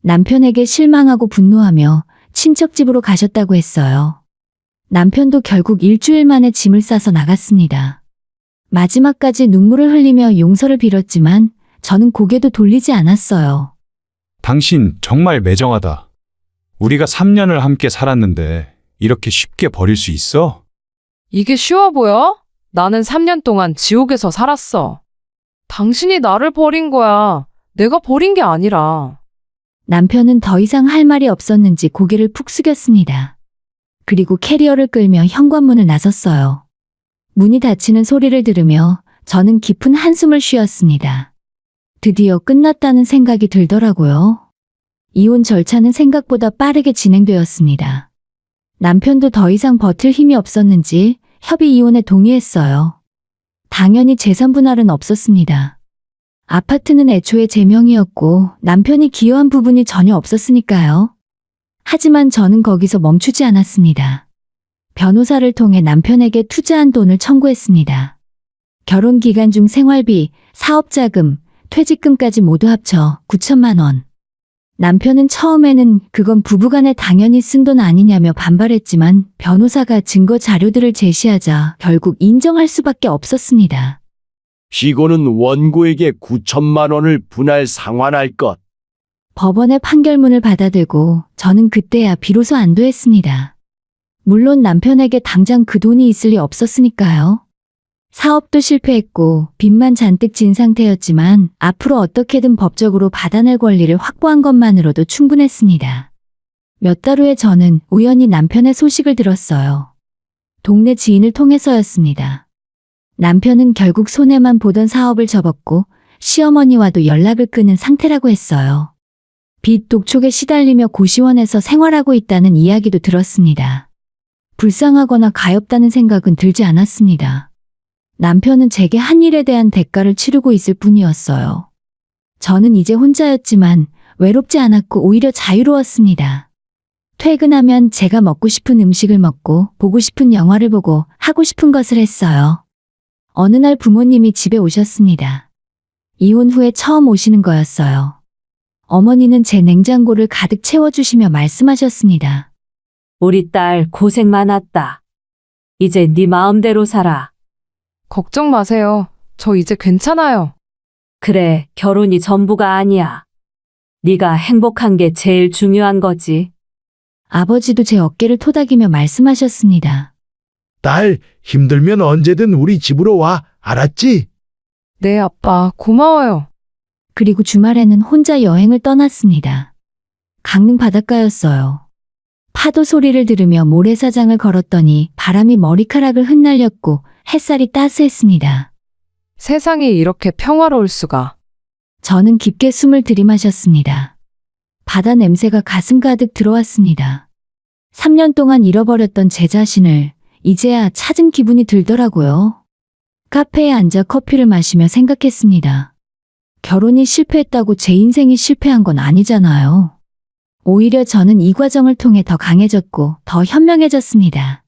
S2: 남편에게 실망하고 분노하며 친척집으로 가셨다고 했어요. 남편도 결국 일주일 만에 짐을 싸서 나갔습니다. 마지막까지 눈물을 흘리며 용서를 빌었지만 저는 고개도 돌리지 않았어요.
S3: 당신 정말 매정하다. 우리가 3년을 함께 살았는데 이렇게 쉽게 버릴 수 있어?
S4: 이게 쉬워 보여? 나는 3년 동안 지옥에서 살았어. 당신이 나를 버린 거야. 내가 버린 게 아니라.
S2: 남편은 더 이상 할 말이 없었는지 고개를 푹 숙였습니다. 그리고 캐리어를 끌며 현관문을 나섰어요. 문이 닫히는 소리를 들으며 저는 깊은 한숨을 쉬었습니다. 드디어 끝났다는 생각이 들더라고요. 이혼 절차는 생각보다 빠르게 진행되었습니다. 남편도 더 이상 버틸 힘이 없었는지 협의 이혼에 동의했어요. 당연히 재산 분할은 없었습니다. 아파트는 애초에 제 명의였고 남편이 기여한 부분이 전혀 없었으니까요. 하지만 저는 거기서 멈추지 않았습니다. 변호사를 통해 남편에게 투자한 돈을 청구했습니다. 결혼 기간 중 생활비, 사업자금, 퇴직금까지 모두 합쳐 9천만 원. 남편은 처음에는 그건 부부간에 당연히 쓴 돈 아니냐며 반발했지만 변호사가 증거 자료들을 제시하자 결국 인정할 수밖에 없었습니다.
S9: 피고는 원고에게 9천만 원을 분할 상환할 것.
S2: 법원의 판결문을 받아들고 저는 그때야 비로소 안도했습니다. 물론 남편에게 당장 그 돈이 있을 리 없었으니까요. 사업도 실패했고 빚만 잔뜩 진 상태였지만 앞으로 어떻게든 법적으로 받아낼 권리를 확보한 것만으로도 충분했습니다. 몇 달 후에 저는 우연히 남편의 소식을 들었어요. 동네 지인을 통해서였습니다. 남편은 결국 손해만 보던 사업을 접었고 시어머니와도 연락을 끊은 상태라고 했어요. 빚 독촉에 시달리며 고시원에서 생활하고 있다는 이야기도 들었습니다. 불쌍하거나 가엾다는 생각은 들지 않았습니다. 남편은 제게 한 일에 대한 대가를 치르고 있을 뿐이었어요. 저는 이제 혼자였지만 외롭지 않았고 오히려 자유로웠습니다. 퇴근하면 제가 먹고 싶은 음식을 먹고 보고 싶은 영화를 보고 하고 싶은 것을 했어요. 어느 날 부모님이 집에 오셨습니다. 이혼 후에 처음 오시는 거였어요. 어머니는 제 냉장고를 가득 채워주시며 말씀하셨습니다.
S6: 우리 딸 고생 많았다. 이제 네 마음대로 살아.
S4: 걱정 마세요. 저 이제 괜찮아요.
S6: 그래, 결혼이 전부가 아니야. 네가 행복한 게 제일 중요한 거지.
S2: 아버지도 제 어깨를 토닥이며 말씀하셨습니다.
S5: 딸, 힘들면 언제든 우리 집으로 와. 알았지?
S4: 네, 아빠, 고마워요.
S2: 그리고 주말에는 혼자 여행을 떠났습니다. 강릉 바닷가였어요. 파도 소리를 들으며 모래사장을 걸었더니 바람이 머리카락을 흩날렸고 햇살이 따스했습니다.
S4: 세상이 이렇게 평화로울 수가.
S2: 저는 깊게 숨을 들이마셨습니다. 바다 냄새가 가슴 가득 들어왔습니다. 3년 동안 잃어버렸던 제 자신을 이제야 찾은 기분이 들더라고요. 카페에 앉아 커피를 마시며 생각했습니다. 결혼이 실패했다고 제 인생이 실패한 건 아니잖아요. 오히려 저는 이 과정을 통해 더 강해졌고 더 현명해졌습니다.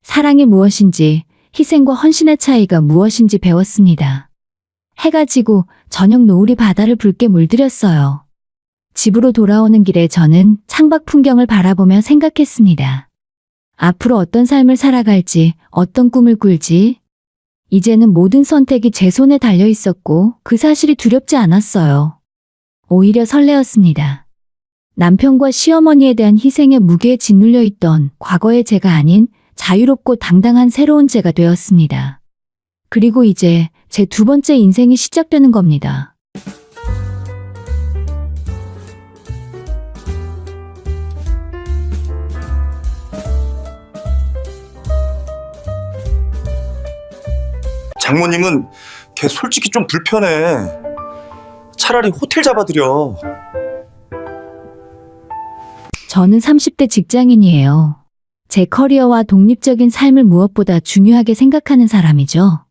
S2: 사랑이 무엇인지, 희생과 헌신의 차이가 무엇인지 배웠습니다. 해가 지고 저녁 노을이 바다를 붉게 물들였어요. 집으로 돌아오는 길에 저는 창밖 풍경을 바라보며 생각했습니다. 앞으로 어떤 삶을 살아갈지, 어떤 꿈을 꿀지. 이제는 모든 선택이 제 손에 달려 있었고 그 사실이 두렵지 않았어요. 오히려 설레었습니다. 남편과 시어머니에 대한 희생의 무게에 짓눌려 있던 과거의 제가 아닌 자유롭고 당당한 새로운 제가 되었습니다. 그리고 이제 제 두 번째 인생이 시작되는 겁니다.
S10: 장모님은 걔 솔직히 좀 불편해. 차라리 호텔 잡아드려.
S2: 저는 30대 직장인이에요. 제 커리어와 독립적인 삶을 무엇보다 중요하게 생각하는 사람이죠.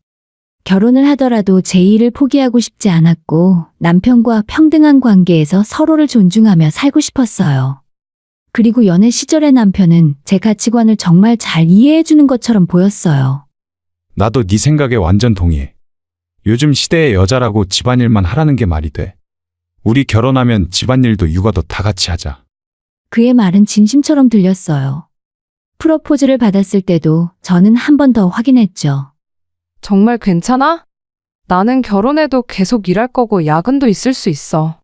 S2: 결혼을 하더라도 제 일을 포기하고 싶지 않았고 남편과 평등한 관계에서 서로를 존중하며 살고 싶었어요. 그리고 연애 시절의 남편은 제 가치관을 정말 잘 이해해주는 것처럼 보였어요.
S3: 나도 네 생각에 완전 동의해. 요즘 시대의 여자라고 집안일만 하라는 게 말이 돼. 우리 결혼하면 집안일도 육아도 다 같이 하자.
S2: 그의 말은 진심처럼 들렸어요. 프로포즈를 받았을 때도 저는 한 번 더 확인했죠.
S4: 정말 괜찮아? 나는 결혼해도 계속 일할 거고 야근도 있을 수 있어.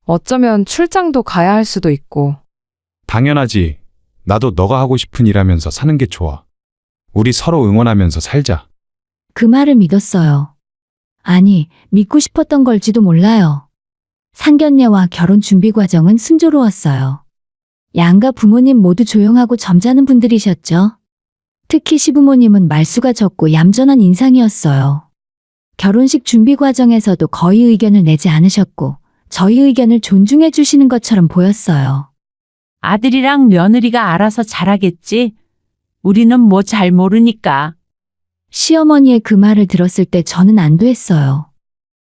S4: 어쩌면 출장도 가야 할 수도 있고.
S3: 당연하지. 나도 너가 하고 싶은 일 하면서 사는 게 좋아. 우리 서로 응원하면서 살자.
S2: 그 말을 믿었어요. 아니, 믿고 싶었던 걸지도 몰라요. 상견례와 결혼 준비 과정은 순조로웠어요. 양가 부모님 모두 조용하고 점잖은 분들이셨죠. 특히 시부모님은 말수가 적고 얌전한 인상이었어요. 결혼식 준비 과정에서도 거의 의견을 내지 않으셨고 저희 의견을 존중해 주시는 것처럼 보였어요.
S7: 아들이랑 며느리가 알아서 잘하겠지. 우리는 뭐 잘 모르니까.
S2: 시어머니의 그 말을 들었을 때 저는 안도했어요.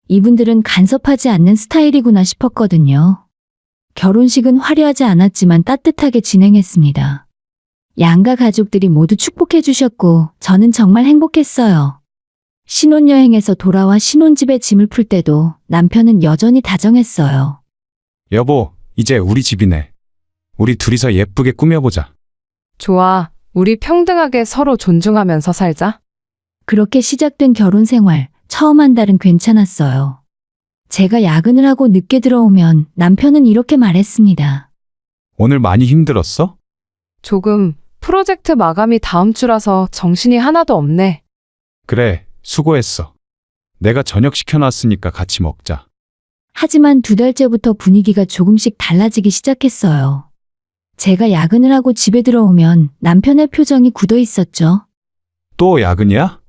S2: 이분들은 간섭하지 않는 스타일이구나 싶었거든요. 결혼식은 화려하지 않았지만 따뜻하게 진행했습니다. 양가 가족들이 모두 축복해 주셨고 저는 정말 행복했어요. 신혼여행에서 돌아와 신혼집에 짐을 풀 때도 남편은 여전히 다정했어요.
S3: 여보, 이제 우리 집이네. 우리 둘이서 예쁘게 꾸며보자.
S4: 좋아. 우리 평등하게 서로 존중하면서 살자.
S2: 그렇게 시작된 결혼 생활, 처음 한 달은 괜찮았어요. 제가 야근을 하고 늦게 들어오면 남편은 이렇게 말했습니다.
S3: 오늘 많이 힘들었어?
S4: 조금 프로젝트 마감이 다음 주라서 정신이 하나도 없네.
S3: 그래, 수고했어. 내가 저녁 시켜놨으니까 같이 먹자.
S2: 하지만 두 달째부터 분위기가 조금씩 달라지기 시작했어요. 제가 야근을 하고 집에 들어오면 남편의 표정이 굳어 있었죠.
S3: 또 야근이야?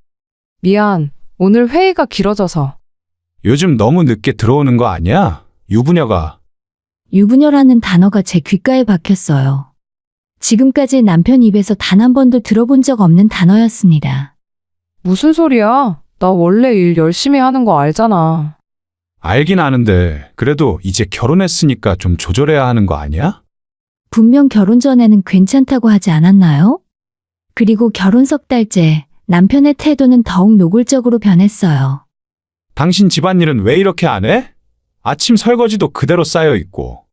S4: 미안. 오늘 회의가 길어져서.
S3: 요즘 너무 늦게 들어오는 거 아니야? 유부녀가.
S2: 유부녀라는 단어가 제 귓가에 박혔어요. 지금까지 남편 입에서 단 한 번도 들어본 적 없는 단어였습니다.
S4: 무슨 소리야? 나 원래 일 열심히 하는 거 알잖아.
S3: 알긴 아는데 그래도 이제 결혼했으니까 좀 조절해야 하는 거 아니야?
S2: 분명 결혼 전에는 괜찮다고 하지 않았나요? 그리고 결혼 석 달째 남편의 태도는 더욱 노골적으로 변했어요.
S3: 당신 집안일은 왜 이렇게 안 해? 아침 설거지도 그대로 쌓여 있고.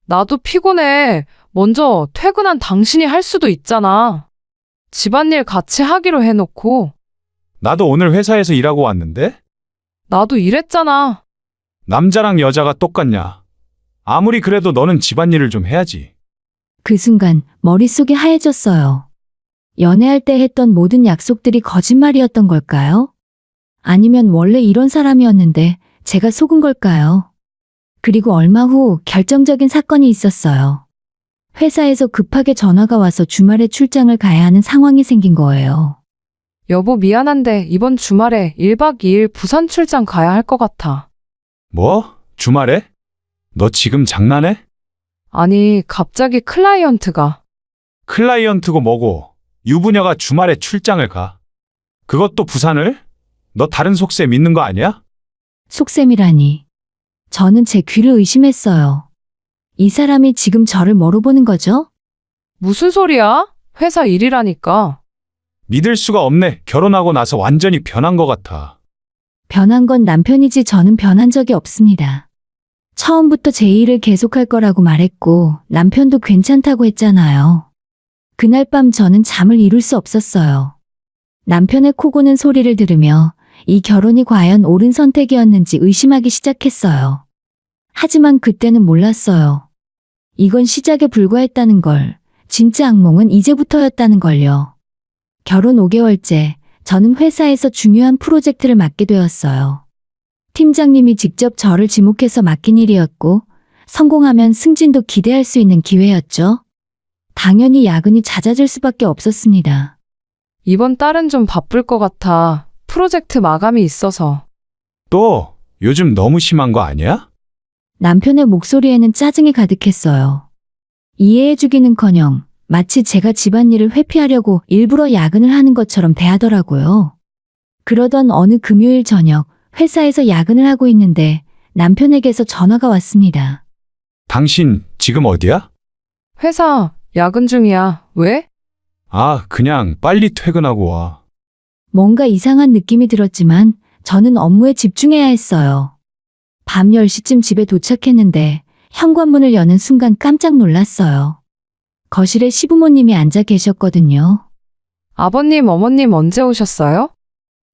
S4: 나도 피곤해. 먼저 퇴근한 당신이 할 수도 있잖아. 집안일 같이 하기로 해놓고.
S3: 나도 오늘 회사에서 일하고 왔는데?
S4: 나도 일했잖아.
S3: 남자랑 여자가 똑같냐? 아무리 그래도 너는 집안일을 좀 해야지.
S2: 그 순간 머릿속이 하얘졌어요. 연애할 때 했던 모든 약속들이 거짓말이었던 걸까요? 아니면 원래 이런 사람이었는데 제가 속은 걸까요? 그리고 얼마 후 결정적인 사건이 있었어요. 회사에서 급하게 전화가 와서 주말에 출장을 가야 하는 상황이 생긴 거예요.
S4: 여보 미안한데 이번 주말에 1박 2일 부산 출장 가야 할 것 같아.
S3: 뭐? 주말에? 너 지금 장난해?
S4: 아니 갑자기 클라이언트가.
S3: 클라이언트고 뭐고 유부녀가 주말에 출장을 가. 그것도 부산을? 너 다른 속세 믿는 거 아니야?
S2: 속셈이라니. 저는 제 귀를 의심했어요. 이 사람이 지금 저를 뭐로 보는 거죠?
S4: 무슨 소리야? 회사 일이라니까.
S3: 믿을 수가 없네. 결혼하고 나서 완전히 변한 것 같아.
S2: 변한 건 남편이지 저는 변한 적이 없습니다. 처음부터 제 일을 계속할 거라고 말했고 남편도 괜찮다고 했잖아요. 그날 밤 저는 잠을 이룰 수 없었어요. 남편의 코 고는 소리를 들으며 이 결혼이 과연 옳은 선택이었는지 의심하기 시작했어요. 하지만 그때는 몰랐어요. 이건 시작에 불과했다는 걸, 진짜 악몽은 이제부터였다는 걸요. 결혼 5개월째, 저는 회사에서 중요한 프로젝트를 맡게 되었어요. 팀장님이 직접 저를 지목해서 맡긴 일이었고, 성공하면 승진도 기대할 수 있는 기회였죠. 당연히 야근이 잦아질 수밖에 없었습니다.
S4: 이번 달은 좀 바쁠 것 같아. 프로젝트 마감이 있어서.
S3: 또 요즘 너무 심한 거 아니야?
S2: 남편의 목소리에는 짜증이 가득했어요. 이해해주기는커녕 마치 제가 집안일을 회피하려고 일부러 야근을 하는 것처럼 대하더라고요. 그러던 어느 금요일 저녁 회사에서 야근을 하고 있는데 남편에게서 전화가 왔습니다.
S3: 당신 지금 어디야?
S4: 회사 야근 중이야. 왜?
S3: 아, 그냥 빨리 퇴근하고 와.
S2: 뭔가 이상한 느낌이 들었지만 저는 업무에 집중해야 했어요. 밤 10시쯤 집에 도착했는데 현관문을 여는 순간 깜짝 놀랐어요. 거실에 시부모님이 앉아 계셨거든요.
S4: 아버님, 어머님 언제 오셨어요?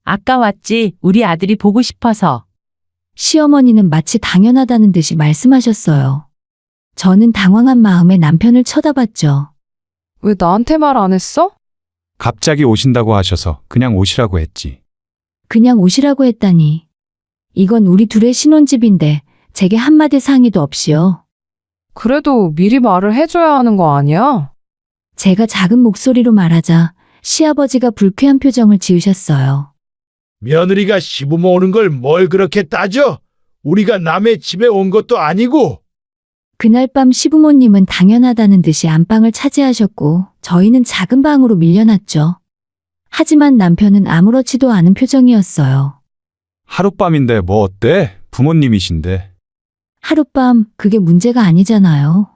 S7: 아까 왔지. 우리 아들이 보고 싶어서.
S2: 시어머니는 마치 당연하다는 듯이 말씀하셨어요. 저는 당황한 마음에 남편을 쳐다봤죠.
S4: 왜 나한테 말 안 했어?
S3: 갑자기 오신다고 하셔서 그냥 오시라고 했지.
S2: 그냥 오시라고 했다니. 이건 우리 둘의 신혼집인데 제게 한마디 상의도 없이요.
S4: 그래도 미리 말을 해줘야 하는 거 아니야?
S2: 제가 작은 목소리로 말하자 시아버지가 불쾌한 표정을 지으셨어요.
S5: 며느리가 시부모 오는 걸 뭘 그렇게 따져? 우리가 남의 집에 온 것도 아니고.
S2: 그날 밤 시부모님은 당연하다는 듯이 안방을 차지하셨고 저희는 작은 방으로 밀려났죠. 하지만 남편은 아무렇지도 않은 표정이었어요.
S3: 하룻밤인데 뭐 어때? 부모님이신데.
S2: 하룻밤 그게 문제가 아니잖아요.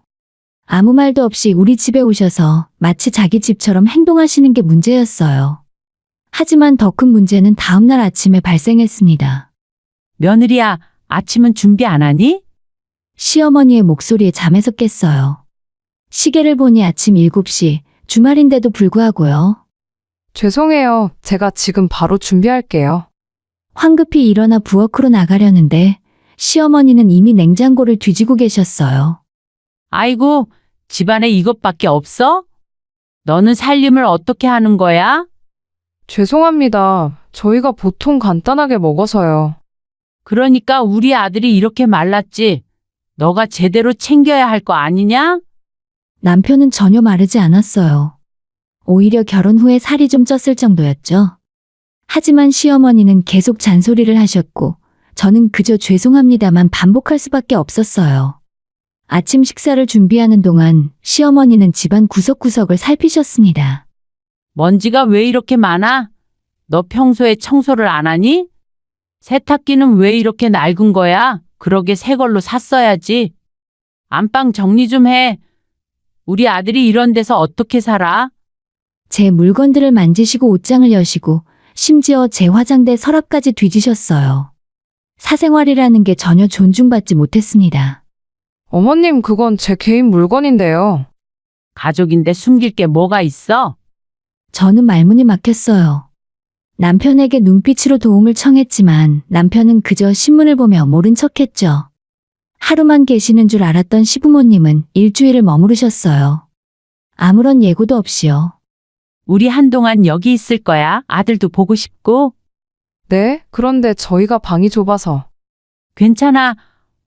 S2: 아무 말도 없이 우리 집에 오셔서 마치 자기 집처럼 행동하시는 게 문제였어요. 하지만 더 큰 문제는 다음날 아침에 발생했습니다.
S7: 며느리야, 아침은 준비 안 하니?
S2: 시어머니의 목소리에 잠에서 깼어요. 시계를 보니 아침 7시, 주말인데도 불구하고요.
S4: 죄송해요. 제가 지금 바로 준비할게요.
S2: 황급히 일어나 부엌으로 나가려는데 시어머니는 이미 냉장고를 뒤지고 계셨어요.
S7: 아이고, 집안에 이것밖에 없어? 너는 살림을 어떻게 하는 거야?
S4: 죄송합니다. 저희가 보통 간단하게 먹어서요.
S7: 그러니까 우리 아들이 이렇게 말랐지. 너가 제대로 챙겨야 할 거 아니냐?
S2: 남편은 전혀 마르지 않았어요. 오히려 결혼 후에 살이 좀 쪘을 정도였죠. 하지만 시어머니는 계속 잔소리를 하셨고 저는 그저 죄송합니다만 반복할 수밖에 없었어요. 아침 식사를 준비하는 동안 시어머니는 집안 구석구석을 살피셨습니다.
S7: 먼지가 왜 이렇게 많아? 너 평소에 청소를 안 하니? 세탁기는 왜 이렇게 낡은 거야? 그러게 새 걸로 샀어야지. 안방 정리 좀 해. 우리 아들이 이런 데서 어떻게 살아?
S2: 제 물건들을 만지시고 옷장을 여시고 심지어 제 화장대 서랍까지 뒤지셨어요. 사생활이라는 게 전혀 존중받지 못했습니다.
S4: 어머님, 그건 제 개인 물건인데요.
S7: 가족인데 숨길 게 뭐가 있어?
S2: 저는 말문이 막혔어요. 남편에게 눈빛으로 도움을 청했지만 남편은 그저 신문을 보며 모른 척했죠. 하루만 계시는 줄 알았던 시부모님은 일주일을 머무르셨어요. 아무런 예고도 없이요.
S7: 우리 한동안 여기 있을 거야. 아들도 보고 싶고.
S4: 네, 그런데 저희가 방이 좁아서.
S7: 괜찮아.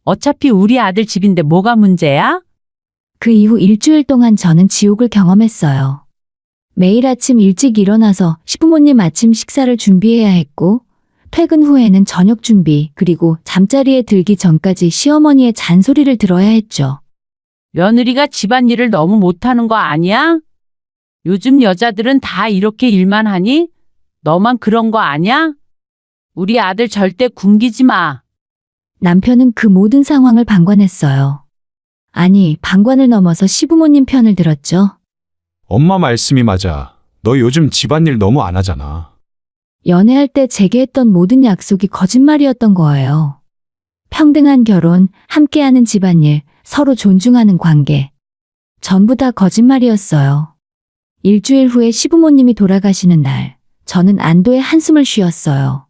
S7: 어차피 우리 아들 집인데 뭐가 문제야?
S2: 그 이후 일주일 동안 저는 지옥을 경험했어요. 매일 아침 일찍 일어나서 시부모님 아침 식사를 준비해야 했고 퇴근 후에는 저녁 준비 그리고 잠자리에 들기 전까지 시어머니의 잔소리를 들어야 했죠.
S7: 며느리가 집안일을 너무 못하는 거 아니야? 요즘 여자들은 다 이렇게 일만 하니? 너만 그런 거 아냐? 우리 아들 절대 굶기지 마.
S2: 남편은 그 모든 상황을 방관했어요. 아니, 방관을 넘어서 시부모님 편을 들었죠.
S3: 엄마 말씀이 맞아. 너 요즘 집안일 너무 안 하잖아.
S2: 연애할 때 제게 했던 모든 약속이 거짓말이었던 거예요. 평등한 결혼, 함께하는 집안일, 서로 존중하는 관계. 전부 다 거짓말이었어요. 일주일 후에 시부모님이 돌아가시는 날, 저는 안도의 한숨을 쉬었어요.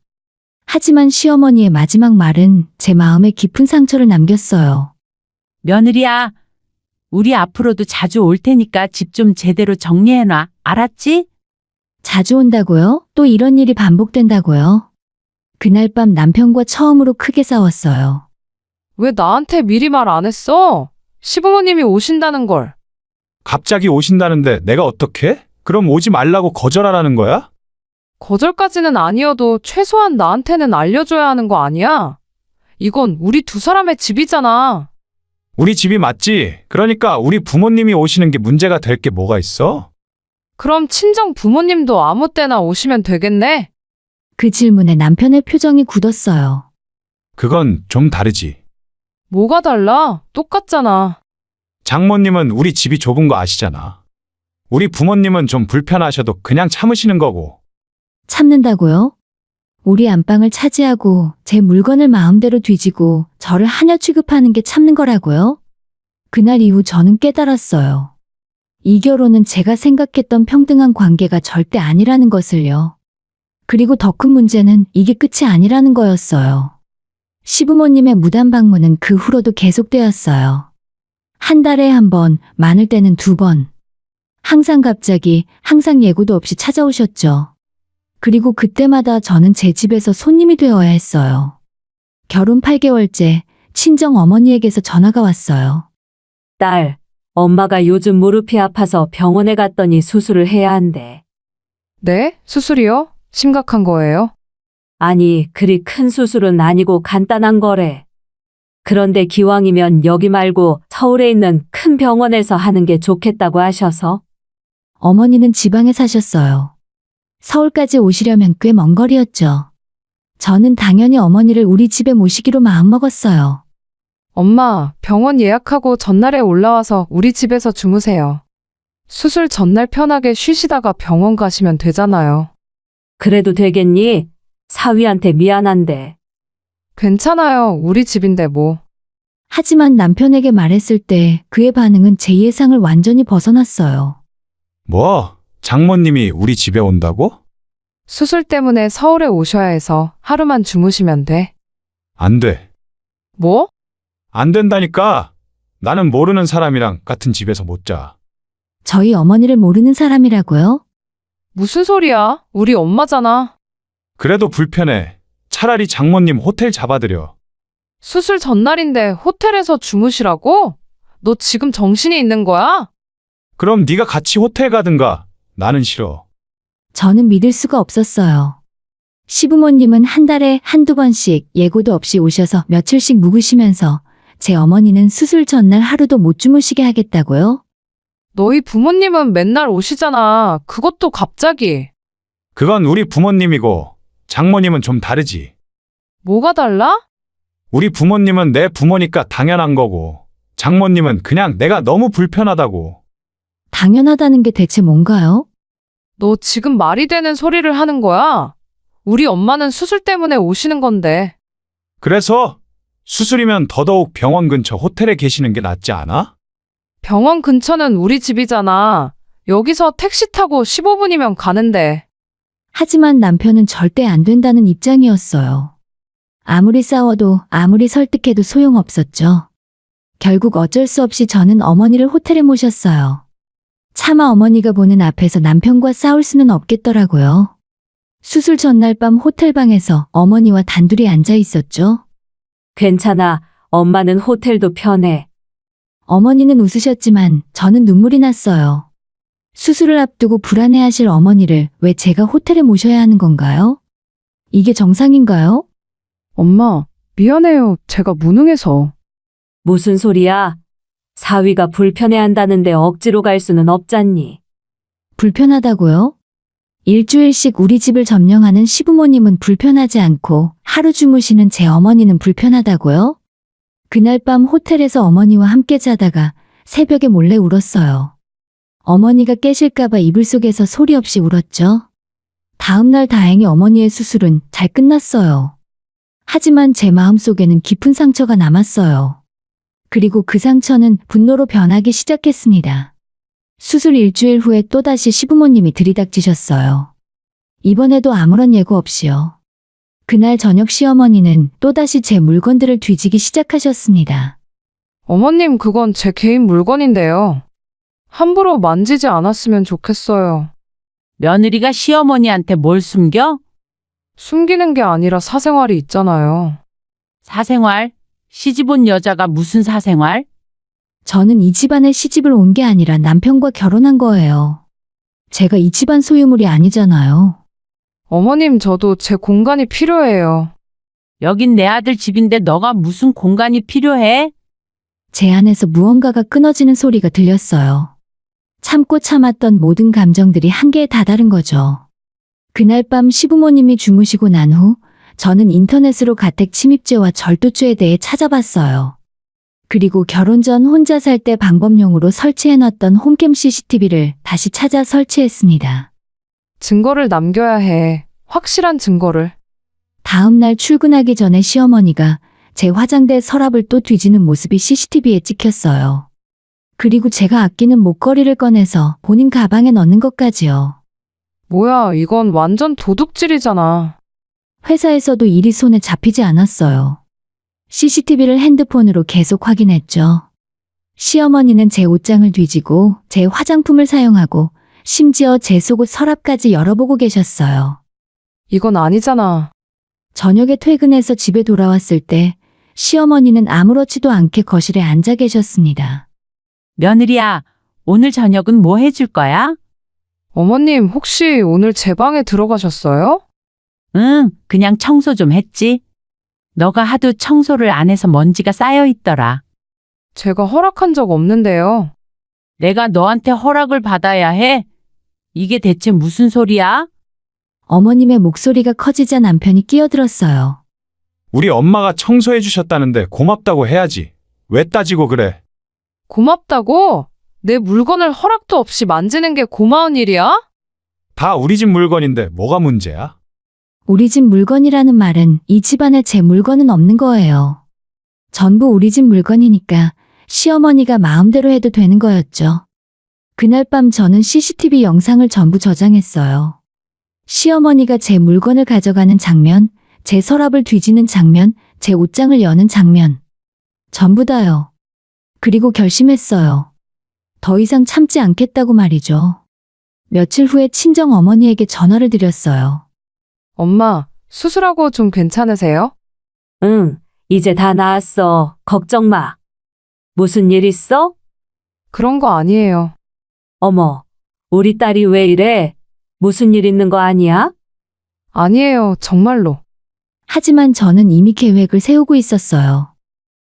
S2: 하지만 시어머니의 마지막 말은 제 마음에 깊은 상처를 남겼어요.
S7: 며느리야, 우리 앞으로도 자주 올 테니까 집 좀 제대로 정리해놔. 알았지?
S2: 자주 온다고요? 또 이런 일이 반복된다고요? 그날 밤 남편과 처음으로 크게 싸웠어요.
S4: 왜 나한테 미리 말 안 했어? 시부모님이 오신다는 걸.
S3: 갑자기 오신다는데 내가 어떻게? 그럼 오지 말라고 거절하라는 거야?
S4: 거절까지는 아니어도 최소한 나한테는 알려줘야 하는 거 아니야? 이건 우리 두 사람의 집이잖아.
S3: 우리 집이 맞지? 그러니까 우리 부모님이 오시는 게 문제가 될 게 뭐가 있어?
S4: 그럼 친정 부모님도 아무 때나 오시면 되겠네?
S2: 그 질문에 남편의 표정이 굳었어요.
S3: 그건 좀 다르지.
S4: 뭐가 달라? 똑같잖아.
S3: 장모님은 우리 집이 좁은 거 아시잖아. 우리 부모님은 좀 불편하셔도 그냥 참으시는 거고.
S2: 참는다고요? 우리 안방을 차지하고 제 물건을 마음대로 뒤지고 저를 하녀 취급하는 게 참는 거라고요? 그날 이후 저는 깨달았어요. 이 결혼은 제가 생각했던 평등한 관계가 절대 아니라는 것을요. 그리고 더 큰 문제는 이게 끝이 아니라는 거였어요. 시부모님의 무단 방문은 그 후로도 계속되었어요. 한 달에 한 번, 많을 때는 2번. 항상 갑자기, 항상 예고도 없이 찾아오셨죠. 그리고 그때마다 저는 제 집에서 손님이 되어야 했어요. 결혼 8개월째 친정 어머니에게서 전화가 왔어요.
S6: 딸, 엄마가 요즘 무릎이 아파서 병원에 갔더니 수술을 해야 한대.
S4: 네? 수술이요? 심각한 거예요?
S6: 아니, 그리 큰 수술은 아니고 간단한 거래. 그런데 기왕이면 여기 말고 서울에 있는 큰 병원에서 하는 게 좋겠다고 하셔서.
S2: 어머니는 지방에 사셨어요. 서울까지 오시려면 꽤 먼 거리였죠. 저는 당연히 어머니를 우리 집에 모시기로 마음먹었어요.
S4: 엄마, 병원 예약하고 전날에 올라와서 우리 집에서 주무세요. 수술 전날 편하게 쉬시다가 병원 가시면 되잖아요.
S6: 그래도 되겠니? 사위한테 미안한데.
S4: 괜찮아요. 우리 집인데 뭐.
S2: 하지만 남편에게 말했을 때 그의 반응은 제 예상을 완전히 벗어났어요.
S3: 뭐? 장모님이 우리 집에 온다고?
S4: 수술 때문에 서울에 오셔야 해서 하루만 주무시면 돼.
S3: 안 돼.
S4: 뭐?
S3: 안 된다니까. 나는 모르는 사람이랑 같은 집에서 못 자.
S2: 저희 어머니를 모르는 사람이라고요?
S4: 무슨 소리야? 우리 엄마잖아.
S3: 그래도 불편해. 차라리 장모님 호텔 잡아드려.
S4: 수술 전날인데 호텔에서 주무시라고? 너 지금 정신이 있는 거야?
S3: 그럼 네가 같이 호텔 가든가. 나는 싫어.
S2: 저는 믿을 수가 없었어요. 시부모님은 한 달에 1~2번씩 예고도 없이 오셔서 며칠씩 묵으시면서 제 어머니는 수술 전날 하루도 못 주무시게 하겠다고요?
S4: 너희 부모님은 맨날 오시잖아. 그것도 갑자기.
S3: 그건 우리 부모님이고 장모님은 좀 다르지.
S4: 뭐가 달라?
S3: 우리 부모님은 내 부모니까 당연한 거고 장모님은 그냥 내가 너무 불편하다고.
S2: 당연하다는 게 대체 뭔가요?
S4: 너 지금 말이 되는 소리를 하는 거야? 우리 엄마는 수술 때문에 오시는 건데.
S3: 그래서 수술이면 더더욱 병원 근처 호텔에 계시는 게 낫지 않아?
S4: 병원 근처는 우리 집이잖아. 여기서 택시 타고 15분이면 가는데.
S2: 하지만 남편은 절대 안 된다는 입장이었어요. 아무리 싸워도 아무리 설득해도 소용없었죠. 결국 어쩔 수 없이 저는 어머니를 호텔에 모셨어요. 차마 어머니가 보는 앞에서 남편과 싸울 수는 없겠더라고요. 수술 전날 밤 호텔방에서 어머니와 단둘이 앉아 있었죠.
S6: 괜찮아. 엄마는 호텔도 편해.
S2: 어머니는 웃으셨지만 저는 눈물이 났어요. 수술을 앞두고 불안해하실 어머니를 왜 제가 호텔에 모셔야 하는 건가요? 이게 정상인가요?
S4: 엄마, 미안해요. 제가 무능해서.
S6: 무슨 소리야? 사위가 불편해한다는데 억지로 갈 수는 없잖니.
S2: 불편하다고요? 일주일씩 우리 집을 점령하는 시부모님은 불편하지 않고 하루 주무시는 제 어머니는 불편하다고요? 그날 밤 호텔에서 어머니와 함께 자다가 새벽에 몰래 울었어요. 어머니가 깨실까봐 이불 속에서 소리 없이 울었죠. 다음날 다행히 어머니의 수술은 잘 끝났어요. 하지만 제 마음속에는 깊은 상처가 남았어요. 그리고 그 상처는 분노로 변하기 시작했습니다. 수술 일주일 후에 또다시 시부모님이 들이닥치셨어요. 이번에도 아무런 예고 없이요. 그날 저녁 시어머니는 또다시 제 물건들을 뒤지기 시작하셨습니다.
S4: 어머님, 그건 제 개인 물건인데요. 함부로 만지지 않았으면 좋겠어요.
S7: 며느리가 시어머니한테 뭘 숨겨?
S4: 숨기는 게 아니라 사생활이 있잖아요.
S7: 사생활? 시집 온 여자가 무슨 사생활?
S2: 저는 이 집안에 시집을 온 게 아니라 남편과 결혼한 거예요. 제가 이 집안 소유물이 아니잖아요.
S4: 어머님, 저도 제 공간이 필요해요.
S7: 여긴 내 아들 집인데 너가 무슨 공간이 필요해?
S2: 제 안에서 무언가가 끊어지는 소리가 들렸어요. 참고 참았던 모든 감정들이 한계에 다다른 거죠. 그날 밤 시부모님이 주무시고 난 후 저는 인터넷으로 가택 침입죄와 절도죄에 대해 찾아봤어요. 그리고 결혼 전 혼자 살 때 방법용으로 설치해놨던 홈캠 CCTV를 다시 찾아 설치했습니다.
S4: 증거를 남겨야 해. 확실한 증거를.
S2: 다음 날 출근하기 전에 시어머니가 제 화장대 서랍을 또 뒤지는 모습이 CCTV에 찍혔어요. 그리고 제가 아끼는 목걸이를 꺼내서 본인 가방에 넣는 것까지요.
S4: 뭐야, 이건 완전 도둑질이잖아.
S2: 회사에서도 일이 손에 잡히지 않았어요. CCTV를 핸드폰으로 계속 확인했죠. 시어머니는 제 옷장을 뒤지고 제 화장품을 사용하고 심지어 제 속옷 서랍까지 열어보고 계셨어요.
S4: 이건 아니잖아.
S2: 저녁에 퇴근해서 집에 돌아왔을 때 시어머니는 아무렇지도 않게 거실에 앉아 계셨습니다.
S7: 며느리야, 오늘 저녁은 뭐 해줄 거야?
S4: 어머님, 혹시 오늘 제 방에 들어가셨어요?
S7: 응, 그냥 청소 좀 했지. 너가 하도 청소를 안 해서 먼지가 쌓여 있더라.
S4: 제가 허락한 적 없는데요.
S7: 내가 너한테 허락을 받아야 해? 이게 대체 무슨 소리야?
S2: 어머님의 목소리가 커지자 남편이 끼어들었어요.
S3: 우리 엄마가 청소해 주셨다는데 고맙다고 해야지. 왜 따지고 그래?
S4: 고맙다고? 내 물건을 허락도 없이 만지는 게 고마운 일이야?
S3: 다 우리 집 물건인데 뭐가 문제야?
S2: 우리 집 물건이라는 말은 이 집안에 제 물건은 없는 거예요. 전부 우리 집 물건이니까 시어머니가 마음대로 해도 되는 거였죠. 그날 밤 저는 CCTV 영상을 전부 저장했어요. 시어머니가 제 물건을 가져가는 장면, 제 서랍을 뒤지는 장면, 제 옷장을 여는 장면. 전부 다요. 그리고 결심했어요. 더 이상 참지 않겠다고 말이죠. 며칠 후에 친정 어머니에게 전화를 드렸어요.
S4: 엄마, 수술하고 좀 괜찮으세요?
S6: 응, 이제 다 나았어. 걱정 마. 무슨 일 있어?
S4: 그런 거 아니에요.
S6: 어머, 우리 딸이 왜 이래? 무슨 일 있는 거 아니야?
S4: 아니에요, 정말로.
S2: 하지만 저는 이미 계획을 세우고 있었어요.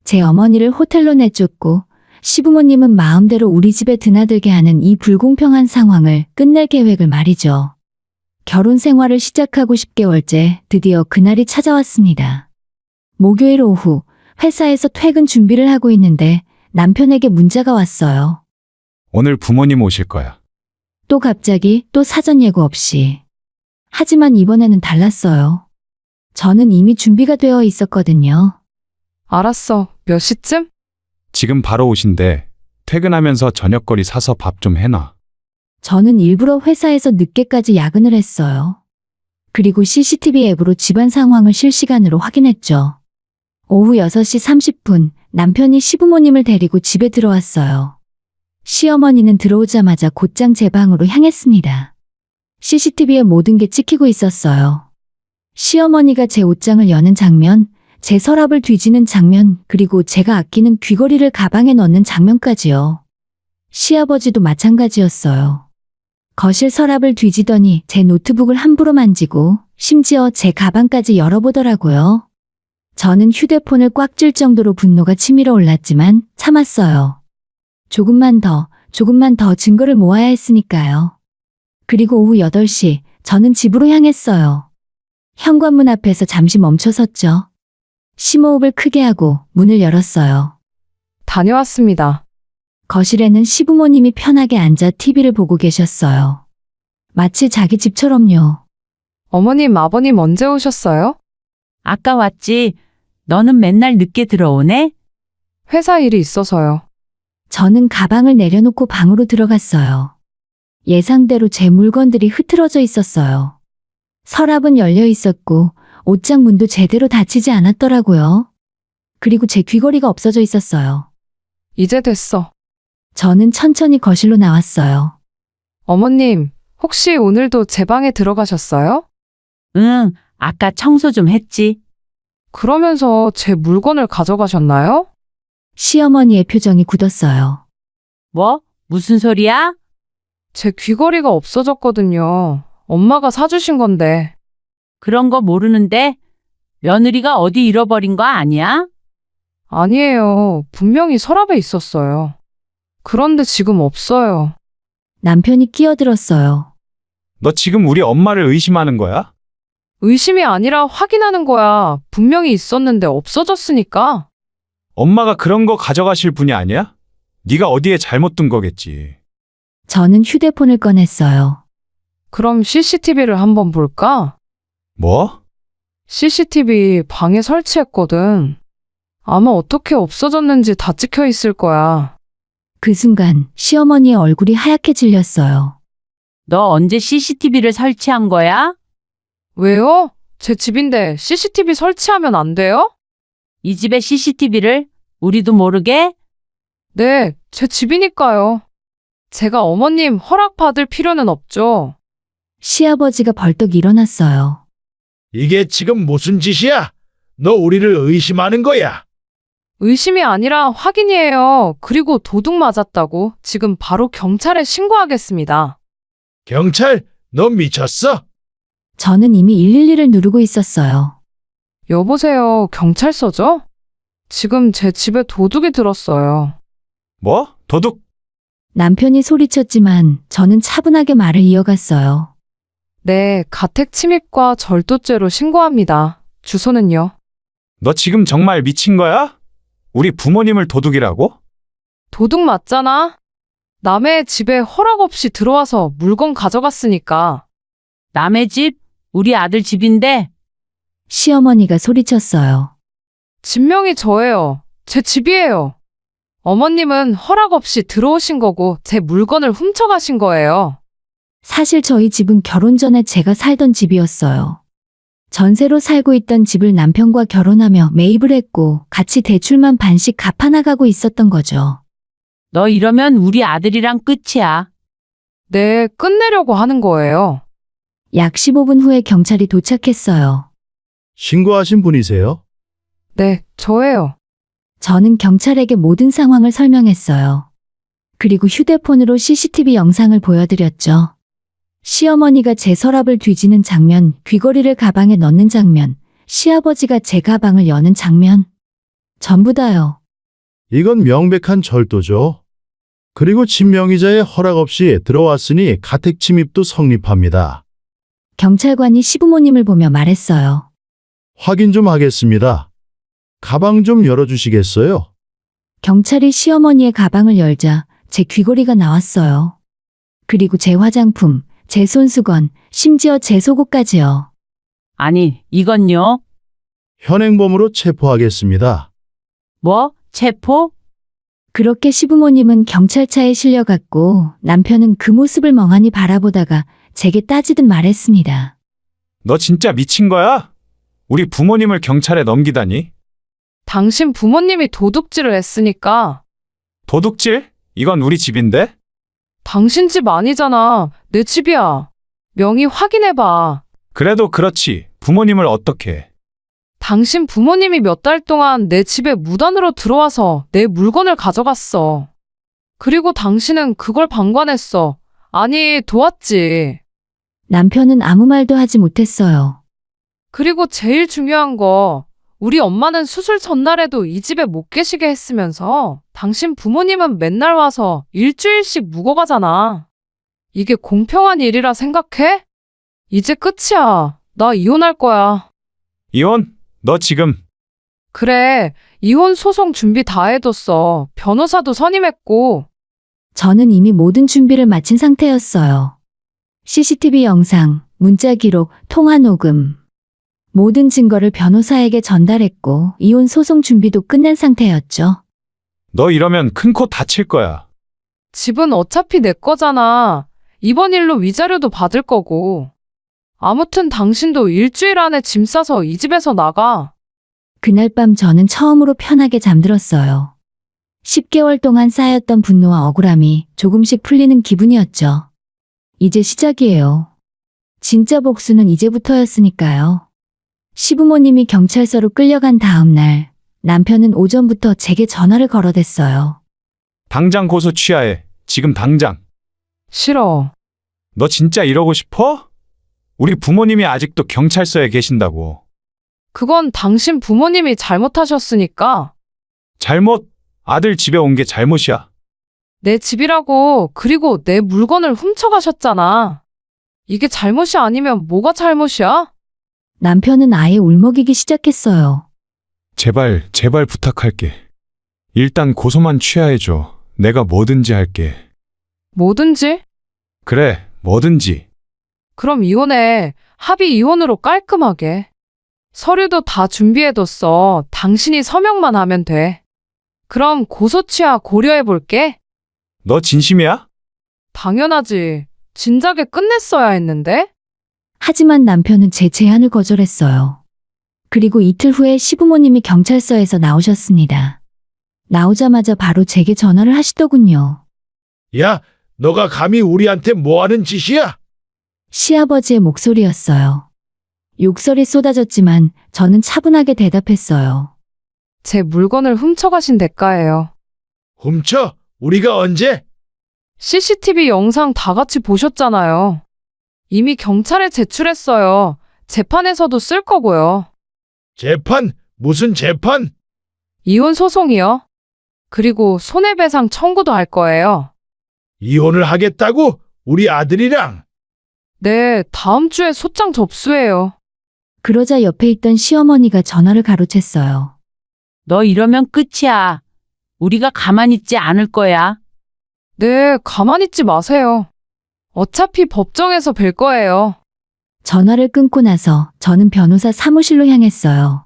S2: 제 어머니를 호텔로 내쫓고 시부모님은 마음대로 우리 집에 드나들게 하는 이 불공평한 상황을 끝낼 계획을 말이죠. 결혼 생활을 시작하고 10개월째 드디어 그날이 찾아왔습니다. 목요일 오후 회사에서 퇴근 준비를 하고 있는데 남편에게 문자가 왔어요.
S3: 오늘 부모님 오실 거야.
S2: 또 갑자기 또 사전 예고 없이. 하지만 이번에는 달랐어요. 저는 이미 준비가 되어 있었거든요.
S4: 알았어. 몇 시쯤?
S3: 지금 바로 오신대. 퇴근하면서 저녁거리 사서 밥 좀 해놔.
S2: 저는 일부러 회사에서 늦게까지 야근을 했어요. 그리고 CCTV 앱으로 집안 상황을 실시간으로 확인했죠. 오후 6시 30분 남편이 시부모님을 데리고 집에 들어왔어요. 시어머니는 들어오자마자 곧장 제 방으로 향했습니다. CCTV에 모든 게 찍히고 있었어요. 시어머니가 제 옷장을 여는 장면, 제 서랍을 뒤지는 장면, 그리고 제가 아끼는 귀걸이를 가방에 넣는 장면까지요. 시아버지도 마찬가지였어요. 거실 서랍을 뒤지더니 제 노트북을 함부로 만지고 심지어 제 가방까지 열어보더라고요. 저는 휴대폰을 꽉 쥘 정도로 분노가 치밀어 올랐지만 참았어요. 조금만 더 증거를 모아야 했으니까요. 그리고 오후 8시 저는 집으로 향했어요. 현관문 앞에서 잠시 멈춰섰죠. 심호흡을 크게 하고 문을 열었어요.
S4: 다녀왔습니다.
S2: 거실에는 시부모님이 편하게 앉아 TV를 보고 계셨어요. 마치 자기 집처럼요.
S4: 어머님, 아버님 언제 오셨어요?
S7: 아까 왔지. 너는 맨날 늦게 들어오네?
S4: 회사 일이 있어서요.
S2: 저는 가방을 내려놓고 방으로 들어갔어요. 예상대로 제 물건들이 흐트러져 있었어요. 서랍은 열려 있었고 옷장 문도 제대로 닫히지 않았더라고요. 그리고 제 귀걸이가 없어져 있었어요.
S4: 이제 됐어.
S2: 저는 천천히 거실로 나왔어요.
S4: 어머님, 혹시 오늘도 제 방에 들어가셨어요?
S7: 응, 아까 청소 좀 했지.
S4: 그러면서 제 물건을 가져가셨나요?
S2: 시어머니의 표정이 굳었어요.
S7: 뭐? 무슨 소리야?
S4: 제 귀걸이가 없어졌거든요. 엄마가 사주신 건데.
S7: 그런 거 모르는데 며느리가 어디 잃어버린 거 아니야?
S4: 아니에요. 분명히 서랍에 있었어요. 그런데 지금 없어요.
S2: 남편이 끼어들었어요.
S3: 너 지금 우리 엄마를 의심하는 거야?
S4: 의심이 아니라 확인하는 거야. 분명히 있었는데 없어졌으니까.
S3: 엄마가 그런 거 가져가실 분이 아니야? 네가 어디에 잘못 둔 거겠지.
S2: 저는 휴대폰을 꺼냈어요.
S4: 그럼 CCTV를 한번 볼까?
S3: 뭐?
S4: CCTV 방에 설치했거든. 아마 어떻게 없어졌는지 다 찍혀 있을 거야.
S2: 그 순간 시어머니의 얼굴이 하얗게 질렸어요.
S7: 너 언제 CCTV를 설치한 거야?
S4: 왜요? 제 집인데 CCTV 설치하면 안 돼요?
S7: 이 집에 CCTV를 우리도 모르게?
S4: 네, 제 집이니까요. 제가 어머님 허락받을 필요는 없죠.
S2: 시아버지가 벌떡 일어났어요.
S5: 이게 지금 무슨 짓이야? 너 우리를 의심하는 거야.
S4: 의심이 아니라 확인이에요. 그리고 도둑 맞았다고 지금 바로 경찰에 신고하겠습니다.
S5: 경찰, 너 미쳤어?
S2: 저는 이미 112를 누르고 있었어요.
S4: 여보세요, 경찰서죠? 지금 제 집에 도둑이 들었어요.
S3: 뭐? 도둑?
S2: 남편이 소리쳤지만 저는 차분하게 말을 이어갔어요.
S4: 네, 가택 침입과 절도죄로 신고합니다. 주소는요?
S3: 너 지금 정말 미친 거야? 우리 부모님을 도둑이라고?
S4: 도둑 맞잖아? 남의 집에 허락 없이 들어와서 물건 가져갔으니까.
S7: 남의 집? 우리 아들 집인데?
S2: 시어머니가 소리쳤어요.
S4: 진명이 저예요. 제 집이에요. 어머님은 허락 없이 들어오신 거고 제 물건을 훔쳐가신 거예요.
S2: 사실 저희 집은 결혼 전에 제가 살던 집이었어요. 전세로 살고 있던 집을 남편과 결혼하며 매입을 했고 같이 대출만 반씩 갚아나가고 있었던 거죠.
S7: 너 이러면 우리 아들이랑 끝이야.
S4: 네, 끝내려고 하는 거예요.
S2: 약 15분 후에 경찰이 도착했어요.
S5: 신고하신 분이세요?
S4: 네, 저예요.
S2: 저는 경찰에게 모든 상황을 설명했어요. 그리고 휴대폰으로 CCTV 영상을 보여드렸죠. 시어머니가 제 서랍을 뒤지는 장면, 귀걸이를 가방에 넣는 장면, 시아버지가 제 가방을 여는 장면. 전부 다요.
S5: 이건 명백한 절도죠. 그리고 친명의자의 허락 없이 들어왔으니 가택 침입도 성립합니다.
S2: 경찰관이 시부모님을 보며 말했어요.
S5: 확인 좀 하겠습니다. 가방 좀 열어주시겠어요?
S2: 경찰이 시어머니의 가방을 열자 제 귀걸이가 나왔어요. 그리고 제 화장품, 제 손수건, 심지어 제 속옷까지요.
S7: 아니, 이건요?
S5: 현행범으로 체포하겠습니다.
S7: 뭐? 체포?
S2: 그렇게 시부모님은 경찰차에 실려갔고 남편은 그 모습을 멍하니 바라보다가 제게 따지듯 말했습니다.
S3: 너 진짜 미친 거야? 우리 부모님을 경찰에 넘기다니?
S4: 당신 부모님이 도둑질을 했으니까.
S3: 도둑질? 이건 우리 집인데?
S4: 당신 집 아니잖아. 내 집이야. 명의 확인해봐.
S3: 그래도 그렇지. 부모님을 어떻게?
S4: 당신 부모님이 몇 달 동안 내 집에 무단으로 들어와서 내 물건을 가져갔어. 그리고 당신은 그걸 방관했어. 아니, 도왔지.
S2: 남편은 아무 말도 하지 못했어요.
S4: 그리고 제일 중요한 거, 우리 엄마는 수술 전날에도 이 집에 못 계시게 했으면서 당신 부모님은 맨날 와서 일주일씩 묵어가잖아. 이게 공평한 일이라 생각해? 이제 끝이야. 나 이혼할 거야.
S3: 이혼? 너 지금
S4: 그래, 이혼 소송 준비 다 해뒀어. 변호사도 선임했고.
S2: 저는 이미 모든 준비를 마친 상태였어요. CCTV 영상, 문자 기록, 통화 녹음. 모든 증거를 변호사에게 전달했고 이혼 소송 준비도 끝낸 상태였죠.
S3: 너 이러면 큰 코 다칠 거야.
S4: 집은 어차피 내 거잖아. 이번 일로 위자료도 받을 거고. 아무튼 당신도 일주일 안에 짐 싸서 이 집에서 나가.
S2: 그날 밤 저는 처음으로 편하게 잠들었어요. 10개월 동안 쌓였던 분노와 억울함이 조금씩 풀리는 기분이었죠. 이제 시작이에요. 진짜 복수는 이제부터였으니까요. 시부모님이 경찰서로 끌려간 다음 날, 남편은 오전부터 제게 전화를 걸어댔어요.
S3: 당장 고소 취하해. 지금 당장.
S4: 싫어.
S3: 너 진짜 이러고 싶어? 우리 부모님이 아직도 경찰서에 계신다고.
S4: 그건 당신 부모님이 잘못하셨으니까.
S3: 잘못? 아들 집에 온 게 잘못이야.
S4: 내 집이라고. 그리고 내 물건을 훔쳐가셨잖아. 이게 잘못이 아니면 뭐가 잘못이야?
S2: 남편은 아예 울먹이기 시작했어요.
S3: 제발, 제발 부탁할게. 일단 고소만 취하해줘. 내가 뭐든지 할게.
S4: 뭐든지?
S3: 그래, 뭐든지.
S4: 그럼 이혼해. 합의 이혼으로 깔끔하게. 서류도 다 준비해뒀어. 당신이 서명만 하면 돼. 그럼 고소 취하 고려해볼게.
S3: 너 진심이야?
S4: 당연하지. 진작에 끝냈어야 했는데?
S2: 하지만 남편은 제 제안을 거절했어요. 그리고 이틀 후에 시부모님이 경찰서에서 나오셨습니다. 나오자마자 바로 제게 전화를 하시더군요.
S5: 야, 너가 감히 우리한테 뭐 하는 짓이야?
S2: 시아버지의 목소리였어요. 욕설이 쏟아졌지만 저는 차분하게 대답했어요.
S4: 제 물건을 훔쳐가신 대가예요.
S5: 훔쳐? 우리가 언제?
S4: CCTV 영상 다 같이 보셨잖아요. 이미 경찰에 제출했어요. 재판에서도 쓸 거고요.
S5: 재판? 무슨 재판?
S4: 이혼 소송이요. 그리고 손해배상 청구도 할 거예요.
S5: 이혼을 하겠다고? 우리 아들이랑?
S4: 네, 다음 주에 소장 접수해요.
S2: 그러자 옆에 있던 시어머니가 전화를 가로챘어요.
S7: 너 이러면 끝이야. 우리가 가만히 있지 않을 거야.
S4: 네, 가만히 있지 마세요. 어차피 법정에서 뵐 거예요.
S2: 전화를 끊고 나서 저는 변호사 사무실로 향했어요.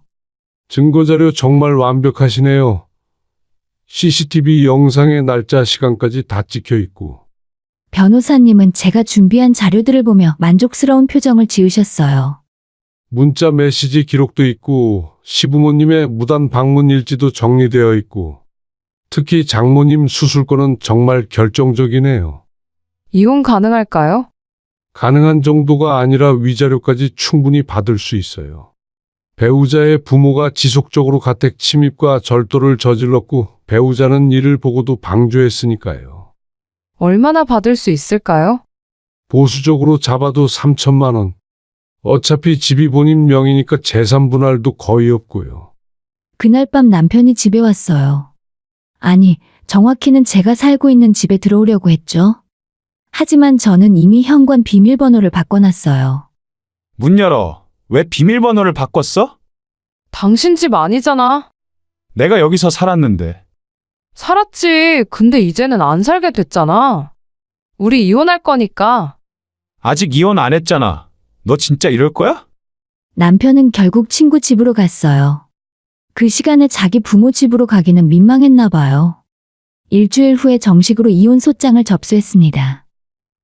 S11: 증거자료 정말 완벽하시네요. CCTV 영상의 날짜 시간까지 다 찍혀 있고.
S2: 변호사님은 제가 준비한 자료들을 보며 만족스러운 표정을 지으셨어요.
S11: 문자 메시지 기록도 있고 시부모님의 무단 방문 일지도 정리되어 있고 특히 장모님 수술권은 정말 결정적이네요.
S4: 이혼 가능할까요?
S11: 가능한 정도가 아니라 위자료까지 충분히 받을 수 있어요. 배우자의 부모가 지속적으로 가택 침입과 절도를 저질렀고 배우자는 이를 보고도 방조했으니까요.
S4: 얼마나 받을 수 있을까요?
S11: 보수적으로 잡아도 3천만 원. 어차피 집이 본인 명의니까 재산 분할도 거의 없고요.
S2: 그날 밤 남편이 집에 왔어요. 아니, 정확히는 제가 살고 있는 집에 들어오려고 했죠. 하지만 저는 이미 현관 비밀번호를 바꿔놨어요.
S3: 문 열어. 왜 비밀번호를 바꿨어?
S4: 당신 집 아니잖아.
S3: 내가 여기서 살았는데.
S4: 살았지. 근데 이제는 안 살게 됐잖아. 우리 이혼할 거니까.
S3: 아직 이혼 안 했잖아. 너 진짜 이럴 거야?
S2: 남편은 결국 친구 집으로 갔어요. 그 시간에 자기 부모 집으로 가기는 민망했나 봐요. 일주일 후에 정식으로 이혼 소장을 접수했습니다.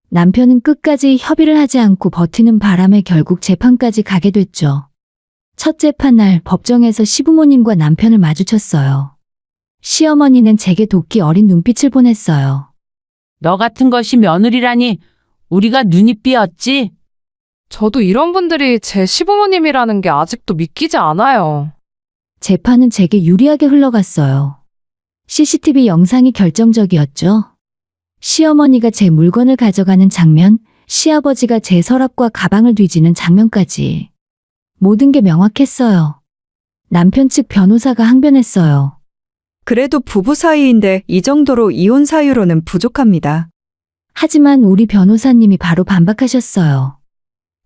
S2: 남편은 끝까지 협의를 하지 않고 버티는 바람에 결국 재판까지 가게 됐죠. 첫 재판 날 법정에서 시부모님과 남편을 마주쳤어요. 시어머니는 제게 돕기 어린 눈빛을 보냈어요.
S7: 너 같은 것이 며느리라니 우리가 눈이 삐었지?
S4: 저도 이런 분들이 제 시부모님이라는 게 아직도 믿기지 않아요.
S2: 재판은 제게 유리하게 흘러갔어요. CCTV 영상이 결정적이었죠. 시어머니가 제 물건을 가져가는 장면, 시아버지가 제 서랍과 가방을 뒤지는 장면까지. 모든 게 명확했어요. 남편 측 변호사가 항변했어요.
S12: 그래도 부부 사이인데 이 정도로 이혼 사유로는 부족합니다.
S2: 하지만 우리 변호사님이 바로 반박하셨어요.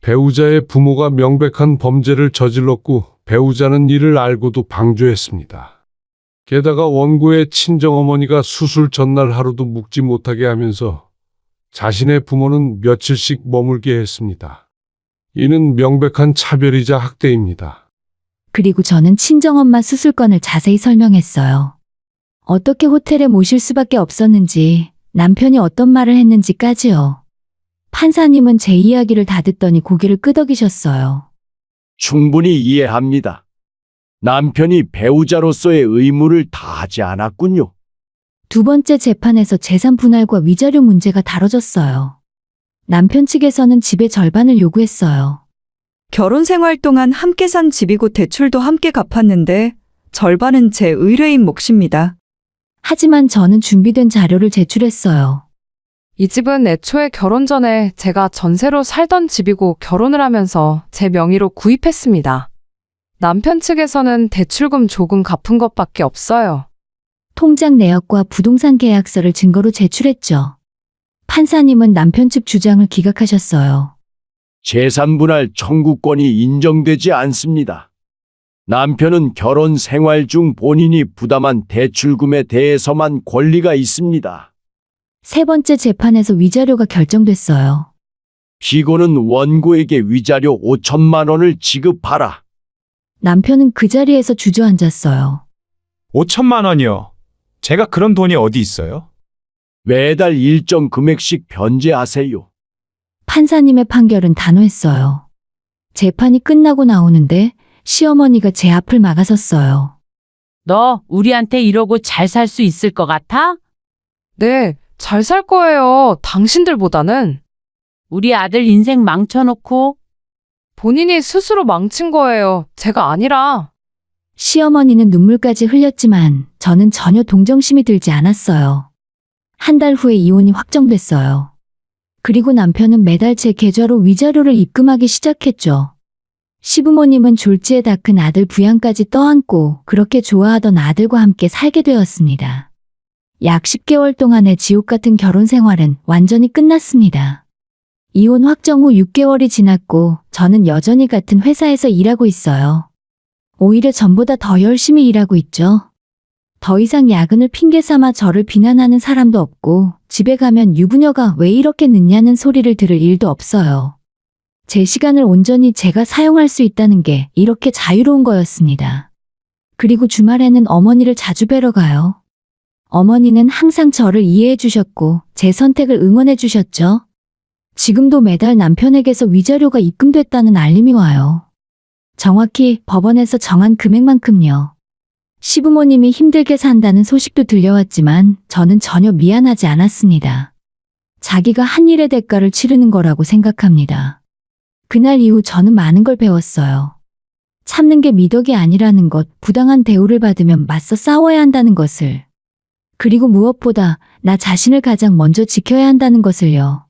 S11: 배우자의 부모가 명백한 범죄를 저질렀고 배우자는 이를 알고도 방조했습니다. 게다가 원고의 친정어머니가 수술 전날 하루도 묵지 못하게 하면서 자신의 부모는 며칠씩 머물게 했습니다. 이는 명백한 차별이자 학대입니다.
S2: 그리고 저는 친정엄마 수술권을 자세히 설명했어요. 어떻게 호텔에 모실 수밖에 없었는지, 남편이 어떤 말을 했는지까지요. 판사님은 제 이야기를 다 듣더니 고개를 끄덕이셨어요.
S9: 충분히 이해합니다. 남편이 배우자로서의 의무를 다하지 않았군요.
S2: 두 번째 재판에서 재산 분할과 위자료 문제가 다뤄졌어요. 남편 측에서는 집의 절반을 요구했어요.
S12: 결혼 생활 동안 함께 산 집이고 대출도 함께 갚았는데 절반은 제 의뢰인 몫입니다.
S2: 하지만 저는 준비된 자료를 제출했어요.
S4: 이 집은 애초에 결혼 전에 제가 전세로 살던 집이고 결혼을 하면서 제 명의로 구입했습니다. 남편 측에서는 대출금 조금 갚은 것밖에 없어요.
S2: 통장 내역과 부동산 계약서를 증거로 제출했죠. 판사님은 남편 측 주장을 기각하셨어요.
S9: 재산분할 청구권이 인정되지 않습니다. 남편은 결혼 생활 중 본인이 부담한 대출금에 대해서만 권리가 있습니다.
S2: 세 번째 재판에서 위자료가 결정됐어요.
S9: 피고는 원고에게 위자료 5천만 원을 지급하라.
S2: 남편은 그 자리에서 주저앉았어요.
S3: 5천만 원이요. 제가 그런 돈이 어디 있어요?
S9: 매달 일정 금액씩 변제하세요.
S2: 판사님의 판결은 단호했어요. 재판이 끝나고 나오는데 시어머니가 제 앞을 막아섰어요.
S7: 너 우리한테 이러고 잘 살 수 있을 것 같아?
S4: 네, 잘 살 거예요. 당신들보다는.
S7: 우리 아들 인생 망쳐놓고
S4: 본인이 스스로 망친 거예요. 제가 아니라.
S2: 시어머니는 눈물까지 흘렸지만 저는 전혀 동정심이 들지 않았어요. 한 달 후에 이혼이 확정됐어요. 그리고 남편은 매달 제 계좌로 위자료를 입금하기 시작했죠. 시부모님은 졸지에 다 큰 아들 부양까지 떠안고 그렇게 좋아하던 아들과 함께 살게 되었습니다. 약 10개월 동안의 지옥 같은 결혼 생활은 완전히 끝났습니다. 이혼 확정 후 6개월이 지났고 저는 여전히 같은 회사에서 일하고 있어요. 오히려 전보다 더 열심히 일하고 있죠. 더 이상 야근을 핑계 삼아 저를 비난하는 사람도 없고 집에 가면 유부녀가 왜 이렇게 늦냐는 소리를 들을 일도 없어요. 제 시간을 온전히 제가 사용할 수 있다는 게 이렇게 자유로운 거였습니다. 그리고 주말에는 어머니를 자주 뵈러 가요. 어머니는 항상 저를 이해해 주셨고 제 선택을 응원해 주셨죠. 지금도 매달 남편에게서 위자료가 입금됐다는 알림이 와요. 정확히 법원에서 정한 금액만큼요. 시부모님이 힘들게 산다는 소식도 들려왔지만 저는 전혀 미안하지 않았습니다. 자기가 한 일의 대가를 치르는 거라고 생각합니다. 그날 이후 저는 많은 걸 배웠어요. 참는 게 미덕이 아니라는 것, 부당한 대우를 받으면 맞서 싸워야 한다는 것을. 그리고 무엇보다 나 자신을 가장 먼저 지켜야 한다는 것을요.